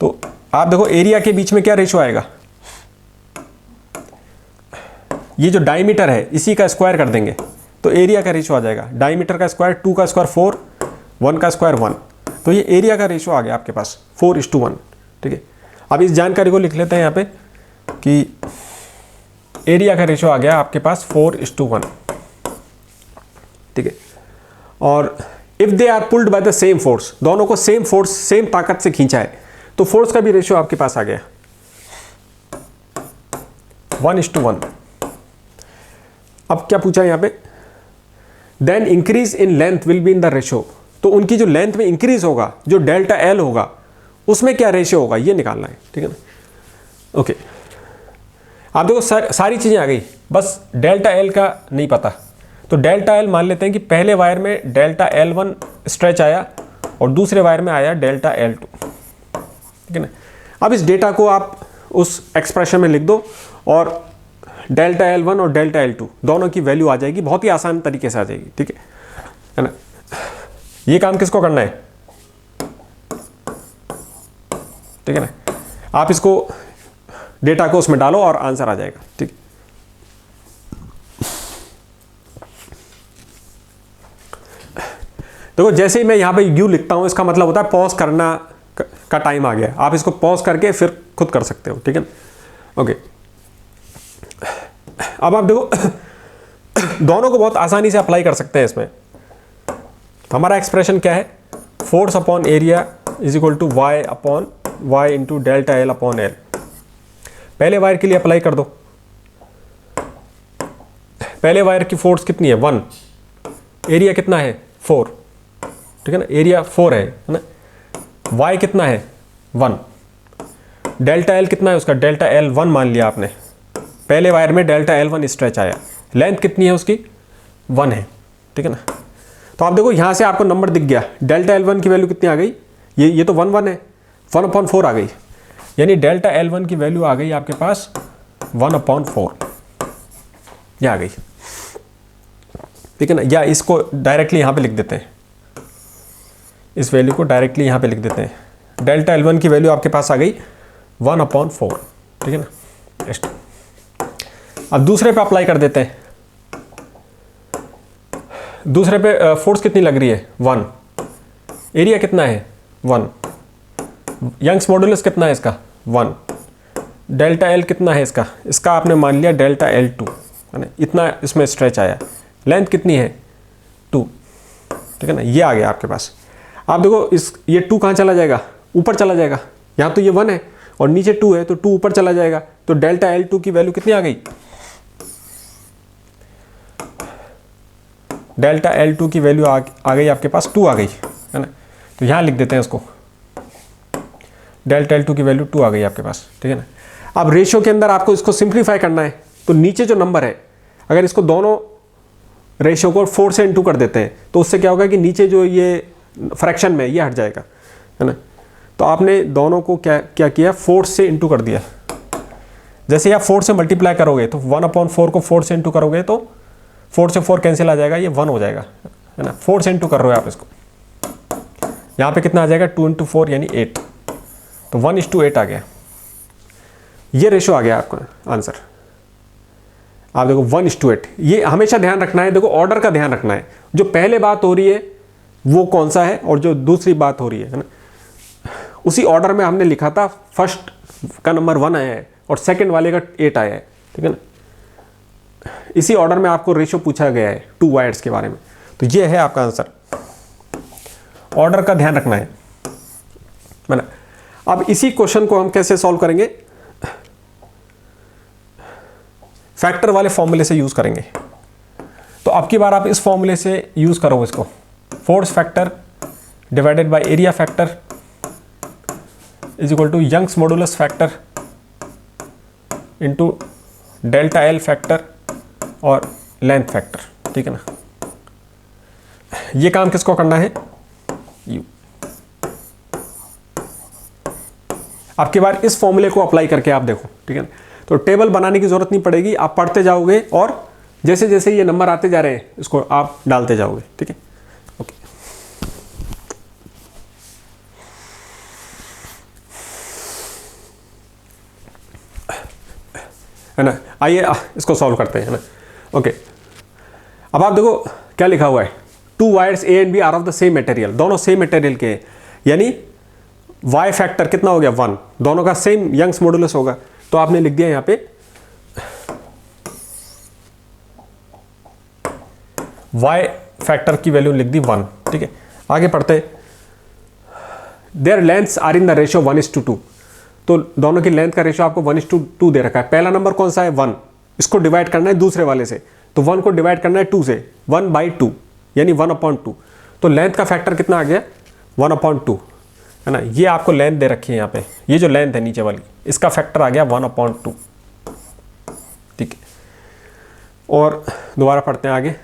तो आप देखो एरिया के बीच में क्या रेशियो आएगा, ये जो डायमीटर है इसी का स्क्वायर कर देंगे तो एरिया का रेशियो आ जाएगा, डायमीटर का स्क्वायर 2 का स्क्वायर 4, 1 का स्क्वायर 1, तो ये एरिया का रेशियो आ गया आपके पास 4:1, ठीक है। अब इस जानकारी को लिख लेते हैं यहाँ पे कि एरिया का रेशियो आ गया आपके पास 4:1, ठीक है। और if they are pulled by the same force, दोनों को सेम फोर्स सेम ताकत से खींचा है तो फोर्स का भी रेशियो आपके पास आ गया 1:1। अब क्या पूछा है यहाँ पे, then increase in length will be in the ratio, तो उनकी जो लेंथ में इंक्रीज होगा, जो डेल्टा एल होगा उसमें क्या रेशियो होगा ये निकालना है, ठीक है ना। ओके, आप देखो सारी चीजें आ गई, बस डेल्टा एल का नहीं पता, तो डेल्टा एल मान लेते हैं कि पहले वायर में डेल्टा L1 स्ट्रेच आया और दूसरे वायर में आया डेल्टा L2, ठीक है ना। अब इस डेटा को आप उस एक्सप्रेशन में लिख दो और डेल्टा L1 और डेल्टा L2 दोनों की वैल्यू आ जाएगी, बहुत ही आसान तरीके से आ जाएगी, ठीक है ना। ये काम किसको करना है, ठीक है ना, आप इसको डेटा को उसमें डालो और आंसर आ जाएगा, ठीक है। देखो जैसे ही मैं यहां पे यू लिखता हूं इसका मतलब होता है पॉज करना का टाइम आ गया, आप इसको पॉज करके फिर खुद कर सकते हो, ठीक है ना। ओके, अब आप देखो दोनों को बहुत आसानी से अप्लाई कर सकते हैं इसमें। हमारा एक्सप्रेशन क्या है, force upon area is equal to Y upon Y into delta L upon L. पहले वायर के लिए अप्लाई कर दो, पहले वायर की फोर्स कितनी है 1, एरिया कितना है 4, ठीक है ना, एरिया 4 है ना, वाई कितना है 1, डेल्टा एल कितना है उसका, डेल्टा एल 1 मान लिया आपने, पहले वायर में डेल्टा L1 स्ट्रेच आया, लेंथ कितनी है उसकी 1 है, ठीक है ना। तो आप देखो यहां से आपको नंबर दिख गया, डेल्टा L1 की वैल्यू कितनी आ गई, ये तो 1 है, 1/4 आ गई, यानी डेल्टा L1 की वैल्यू आ गई आपके पास 1/4, यह आ गई, ठीक है ना। या इसको डायरेक्टली यहां पे लिख देते हैं, इस वैल्यू को डायरेक्टली यहां पे लिख देते हैं, डेल्टा L1 की वैल्यू आपके पास आ गई 1/4, ठीक है ना। अब दूसरे पे अप्लाई कर देते हैं, दूसरे पे फोर्स कितनी लग रही है 1, एरिया कितना है 1, यंग्स मॉडुलस कितना है इसका 1, डेल्टा एल कितना है इसका आपने मान लिया डेल्टा L2 है ना, इतना इसमें स्ट्रेच आया। लेंथ कितनी है 2, ठीक है ना, ये आ गया आपके पास। आप देखो ये 2 कहाँ चला जाएगा, ऊपर चला जाएगा। यहाँ तो ये 1 है और नीचे 2 है, तो 2 ऊपर चला जाएगा। तो डेल्टा L2 की वैल्यू कितनी आ गई, डेल्टा L2 की वैल्यू आ गई आपके पास 2 आ गई है ना। तो यहाँ लिख देते हैं इसको, डेल्टा L2 की वैल्यू 2 आ गई आपके पास, ठीक है ना। अब रेशियो के अंदर आपको इसको सिंप्लीफाई करना है, तो नीचे जो नंबर है अगर इसको दोनों रेशियो को 4 से इंटू कर देते हैं तो उससे क्या होगा कि नीचे जो ये फ्रैक्शन में ये हट जाएगा है ना। तो आपने दोनों को क्या किया, 4 से इंटू कर दिया। जैसे आप 4 से मल्टीप्लाई करोगे तो 1/4 को 4 से इंटू करोगे तो 4 से 4 कैंसिल आ जाएगा, ये 1 हो जाएगा है ना। 4 से इंटू कर रहे हो आप इसको, यहाँ पे कितना आ जाएगा 2 × 4 यानी 8, तो 1:8 आ गया। ये रेशियो आ गया आपका आंसर। आप देखो 1:8, ये हमेशा ध्यान रखना है। देखो ऑर्डर का ध्यान रखना है, जो पहले बात हो रही है वो कौन सा है और जो दूसरी बात हो रही है ना, उसी ऑर्डर में हमने लिखा था। फर्स्ट का नंबर 1 आया है और सेकंड वाले का 8 आया है, ठीक है ना। इसी ऑर्डर में आपको रेशियो पूछा गया है 2 वायर्स के बारे में, तो ये है आपका आंसर। ऑर्डर का ध्यान रखना है ना। अब इसी क्वेश्चन को हम कैसे सॉल्व करेंगे, फैक्टर वाले फॉर्मूले से यूज करेंगे। तो अब की बार आप इस फॉर्मूले से यूज करो इसको, force factor divided by area factor is equal to Young's modulus factor into delta L factor और लेंथ फैक्टर, ठीक है ना। ये काम किसको करना है, यू। अब की बार इस फॉर्मूले को अप्लाई करके आप देखो, ठीक है ना। तो टेबल बनाने की जरूरत नहीं पड़ेगी, आप पढ़ते जाओगे और जैसे जैसे ये नंबर आते जा रहे हैं इसको आप डालते जाओगे, ठीक है। ओके, है ना। आइए इसको सॉल्व करते हैं, है ना। ओके, अब आप देखो क्या लिखा हुआ है, 2 wires A and B are of the same material, दोनों सेम मटेरियल के हैं, यानी वाई फैक्टर कितना हो गया 1, दोनों का सेम यंग्स मॉडुलस होगा। तो आपने लिख दिया यहां पे वाई फैक्टर की वैल्यू लिख दी 1, ठीक है। आगे पढ़ते, their lengths are in the ratio 1:2, तो दोनों की लेंथ का रेशियो आपको 1:2 दे रखा है। पहला नंबर कौन सा है 1, इसको डिवाइड करना है दूसरे वाले से, तो 1 को डिवाइड करना है 2 से, 1/2 यानी 1/2। तो लेंथ का फैक्टर कितना आ गया 1/2, है ना। ये आपको लेंथ दे रखी है यहाँ पे, ये जो लेंथ है नीचे वाली, इसका फैक्टर आ गया 1/2, ठीक है। और दोबारा पढ़ते हैं आगे,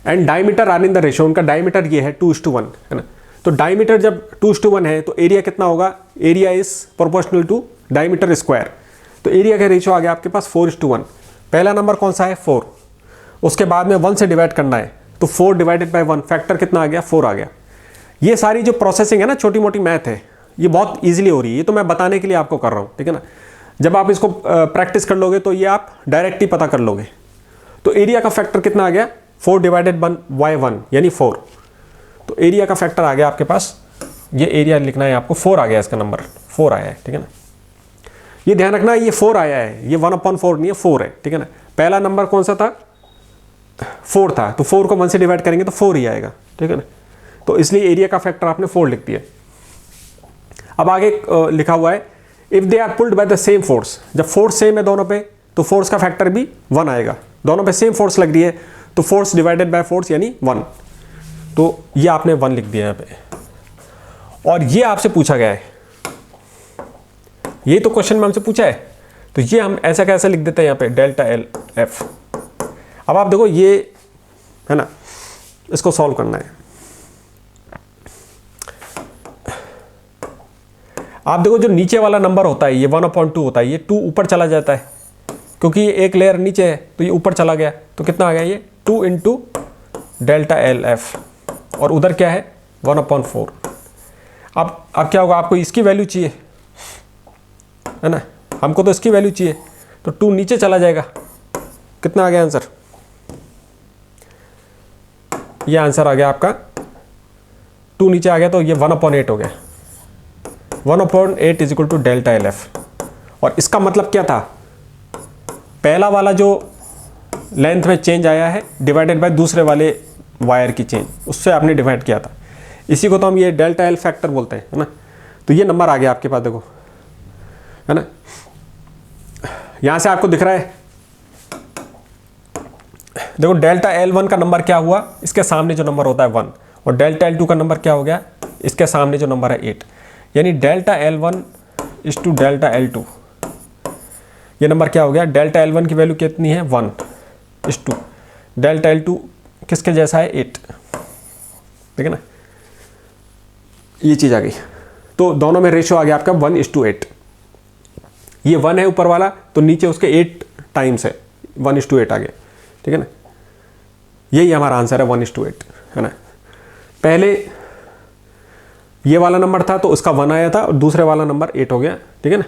and diameter are in the ratio, उनका डायमीटर ये है 2:1, है ना। तो डायमीटर जब 2:1 है तो एरिया कितना होगा, area is proportional to diameter square. तो एरिया का रेशियो आ गया आपके पास 4:1। पहला नंबर कौन सा है 4, उसके बाद में 1 से डिवाइड करना है, तो 4 डिवाइडेड बाय 1, फैक्टर कितना आ गया 4 आ गया। ये सारी जो प्रोसेसिंग है ना, छोटी मोटी मैथ है, ये बहुत इजीली हो रही है, ये तो मैं बताने के लिए आपको कर रहा हूँ, ठीक है ना। जब आप इसको प्रैक्टिस कर लोगे तो ये आप डायरेक्ट ही पता कर लोगे। तो एरिया का फैक्टर कितना आ गया 4 डिवाइडेड बाय 1 यानी 4, तो एरिया का फैक्टर आ गया आपके पास, ये एरिया लिखना है आपको, 4 आ गया, इसका नंबर 4 आया है, ठीक है ना। ये ध्यान रखना ये 4 आया है, ये 1/4 नहीं है 4 है, ठीक है ना। पहला नंबर कौन सा था 4 था, तो 4 को 1 से डिवाइड करेंगे तो 4 ही आएगा, ठीक है ना। तो इसलिए एरिया का फैक्टर आपने 4 लिख दिया। अब आगे लिखा हुआ है, if they are pulled by the same force, जब फोर्स सेम है दोनों पे तो फोर्स का फैक्टर भी 1 आएगा। दोनों पे सेम फोर्स लग रही है तो फोर्स डिवाइडेड बाय फोर्स यानी 1, तो ये आपने 1 लिख दिया यहाँ पे। और ये आपसे पूछा गया है, ये तो क्वेश्चन में हमसे पूछा है, तो ये हम ऐसा कैसे लिख देते हैं यहाँ पे डेल्टा एल एफ। अब आप देखो ये है ना, इसको सॉल्व करना है। आप देखो जो नीचे वाला नंबर होता है ये 1/2 होता है, ये 2 ऊपर चला जाता है क्योंकि ये एक लेयर नीचे है तो ये ऊपर चला गया, तो कितना आ गया ये 2 × डेल्टा एल एफ, और उधर क्या है 1/4। अब क्या होगा, आपको इसकी वैल्यू चाहिए है ना, हमको तो इसकी वैल्यू चाहिए, तो 2 नीचे चला जाएगा, कितना आ गया आंसर, ये आंसर आ गया आपका 2 नीचे आ गया तो ये 1/8 हो गया, 1/8 is equal to delta L F. और इसका मतलब क्या था, पहला वाला जो लेंथ में चेंज आया है डिवाइडेड बाय दूसरे वाले वायर की चेंज, उससे आपने डिवाइड किया था। इसी को तो हम ये डेल्टा एल फैक्टर बोलते हैं, है ना। तो ये नंबर आ गया आपके पास, देखो, है ना। यहां से आपको दिख रहा है, देखो डेल्टा L1 का नंबर क्या हुआ, इसके सामने जो नंबर होता है 1, और डेल्टा L2 का नंबर क्या हो गया, इसके सामने जो नंबर है 8। यानी delta L1 is to delta L2, ये नंबर क्या हो गया, डेल्टा L1 की वैल्यू कितनी है 1 इज टू डेल्टा L2 किसके जैसा है 8, ठीक है ना। ये चीज़ आ गई, तो दोनों में रेशियो आ गया आपका 1:8। ये 1 है ऊपर वाला, तो नीचे उसके 8 टाइम्स है, 1:8 आ गया, ठीक है ना। यही हमारा आंसर है 1:8, है ना। पहले ये वाला नंबर था तो उसका 1 आया था और दूसरे वाला नंबर 8 हो गया, ठीक है ना।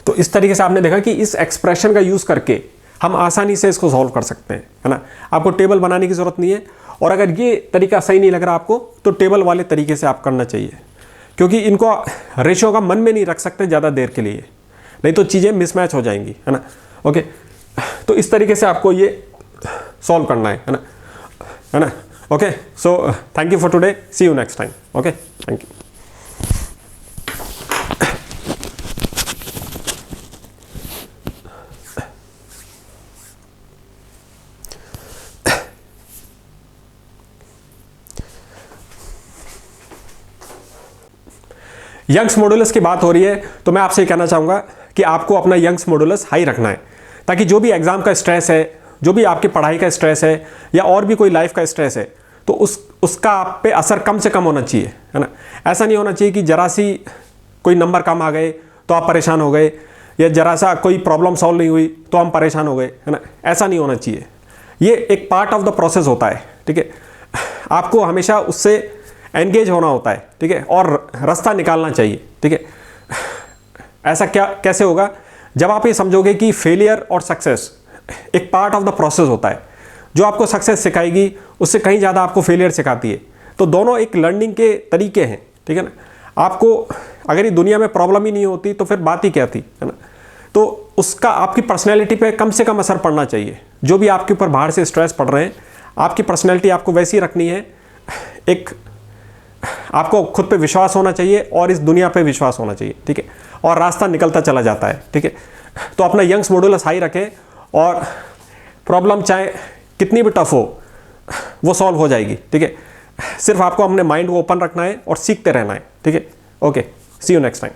तो इस तरीके से आपने देखा कि इस एक्सप्रेशन का यूज़ करके हम आसानी से इसको सॉल्व कर सकते हैं, है ना। आपको टेबल बनाने की ज़रूरत नहीं है, और अगर ये तरीका सही नहीं लग रहा आपको तो टेबल वाले तरीके से आप करना चाहिए, क्योंकि इनको रेशियो का मन में नहीं रख सकते ज़्यादा देर के लिए, नहीं तो चीज़ें मिसमैच हो जाएंगी, है ना। ओके, तो इस तरीके से आपको ये सॉल्व करना है ना। Okay, so thank you for today, see you next time. Okay, thank you. Young's modulus की बात हो रही है, तो मैं आपसे कहना चाहूँगा कि आपको अपना यंग्स मॉडुलस हाई रखना है, ताकि जो भी एग्ज़ाम का स्ट्रेस है, जो भी आपकी पढ़ाई का स्ट्रेस है, या और भी कोई लाइफ का स्ट्रेस है, तो उसका आप पे असर कम से कम होना चाहिए, है ना। ऐसा नहीं होना चाहिए कि जरा सी कोई नंबर कम आ गए तो आप परेशान हो गए, या जरा सा कोई प्रॉब्लम सॉल्व नहीं हुई तो हम परेशान हो गए, है ना। ऐसा नहीं होना चाहिए, ये एक पार्ट ऑफ द प्रोसेस होता है, ठीक है। आपको हमेशा उससे एंगेज होना होता है, ठीक है, और रास्ता निकालना चाहिए, ठीक है। ऐसा कैसे होगा, जब आप ये समझोगे कि फेलियर और सक्सेस एक पार्ट ऑफ द प्रोसेस होता है। जो आपको सक्सेस सिखाएगी उससे कहीं ज़्यादा आपको फेलियर सिखाती है, तो दोनों एक लर्निंग के तरीके हैं, ठीक है ना। आपको अगर ये दुनिया में प्रॉब्लम ही नहीं होती तो फिर बात ही क्या थी, है ना। तो उसका आपकी पर्सनैलिटी पे कम से कम असर पड़ना चाहिए। जो भी आपके ऊपर बाहर से स्ट्रेस पड़ रहे हैं, आपकी पर्सनैलिटी आपको वैसी रखनी है, एक आपको खुद पे विश्वास होना चाहिए और इस दुनिया पे विश्वास होना चाहिए, ठीक है, और रास्ता निकलता चला जाता है, ठीक है। तो अपना यंग्स मॉडुलस हाई रखें, और प्रॉब्लम चाहे कितनी भी टफ हो वो सॉल्व हो जाएगी, ठीक है। सिर्फ आपको अपने माइंड को ओपन रखना है और सीखते रहना है, ठीक है। Okay, see you next time.